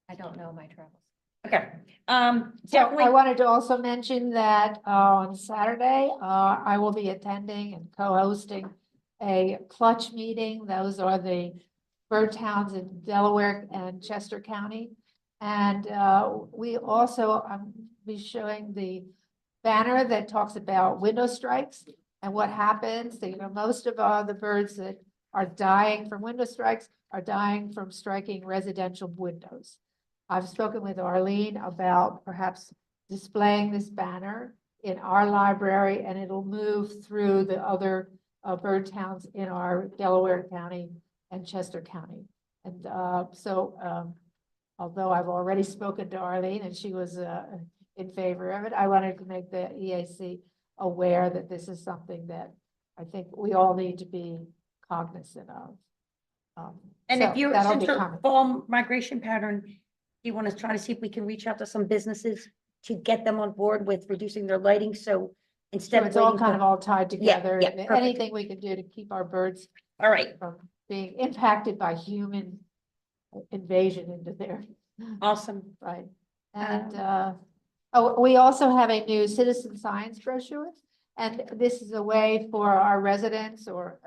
I don't know my travels. okay. So I Definitely, wanted to also mention that on Saturday, I will be attending and co-hosting a clutch meeting. Those are the bird towns in Delaware and Chester County. And we also, be showing the banner that talks about window strikes and what happens. You know, most of the birds that are dying from window strikes are dying from striking residential windows. I've spoken with Arlene about perhaps displaying this banner in our library, and it'll move through the other bird towns in our Delaware County and Chester County. And although I've already spoken to Arlene and she was in favor of it, I wanted to make the EAC aware that this is something that I think we all need to be cognizant of. and So if you're, that'll since be your coming. fall migration pattern, you want to try to see if we can reach out to some businesses to get them on board with reducing their lighting, so So instead of it's all waiting kind of till- all tied together. yeah, and perfect. Anything we can do to keep our birds All right, from being impacted by human invasion into their, awesome. right? And, we also have a new citizen science brochure. And this is a way for our residents or,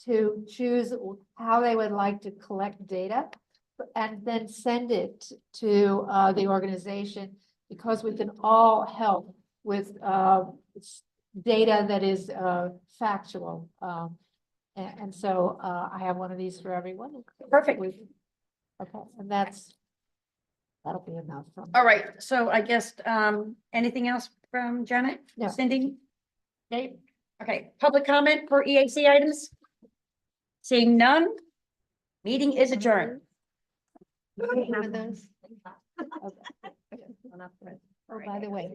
to choose how they would like to collect data and then send it to, the organization, because we can all help with, data that is, factual. And so, I have one of these for everyone. Perfect. Okay, and that'll be enough from. All right, so I guess, anything else from Janet? No. Cindy? Okay, okay, public comment for EAC items? Seeing none, meeting is adjourned. One of those? Okay. Oh, by the way.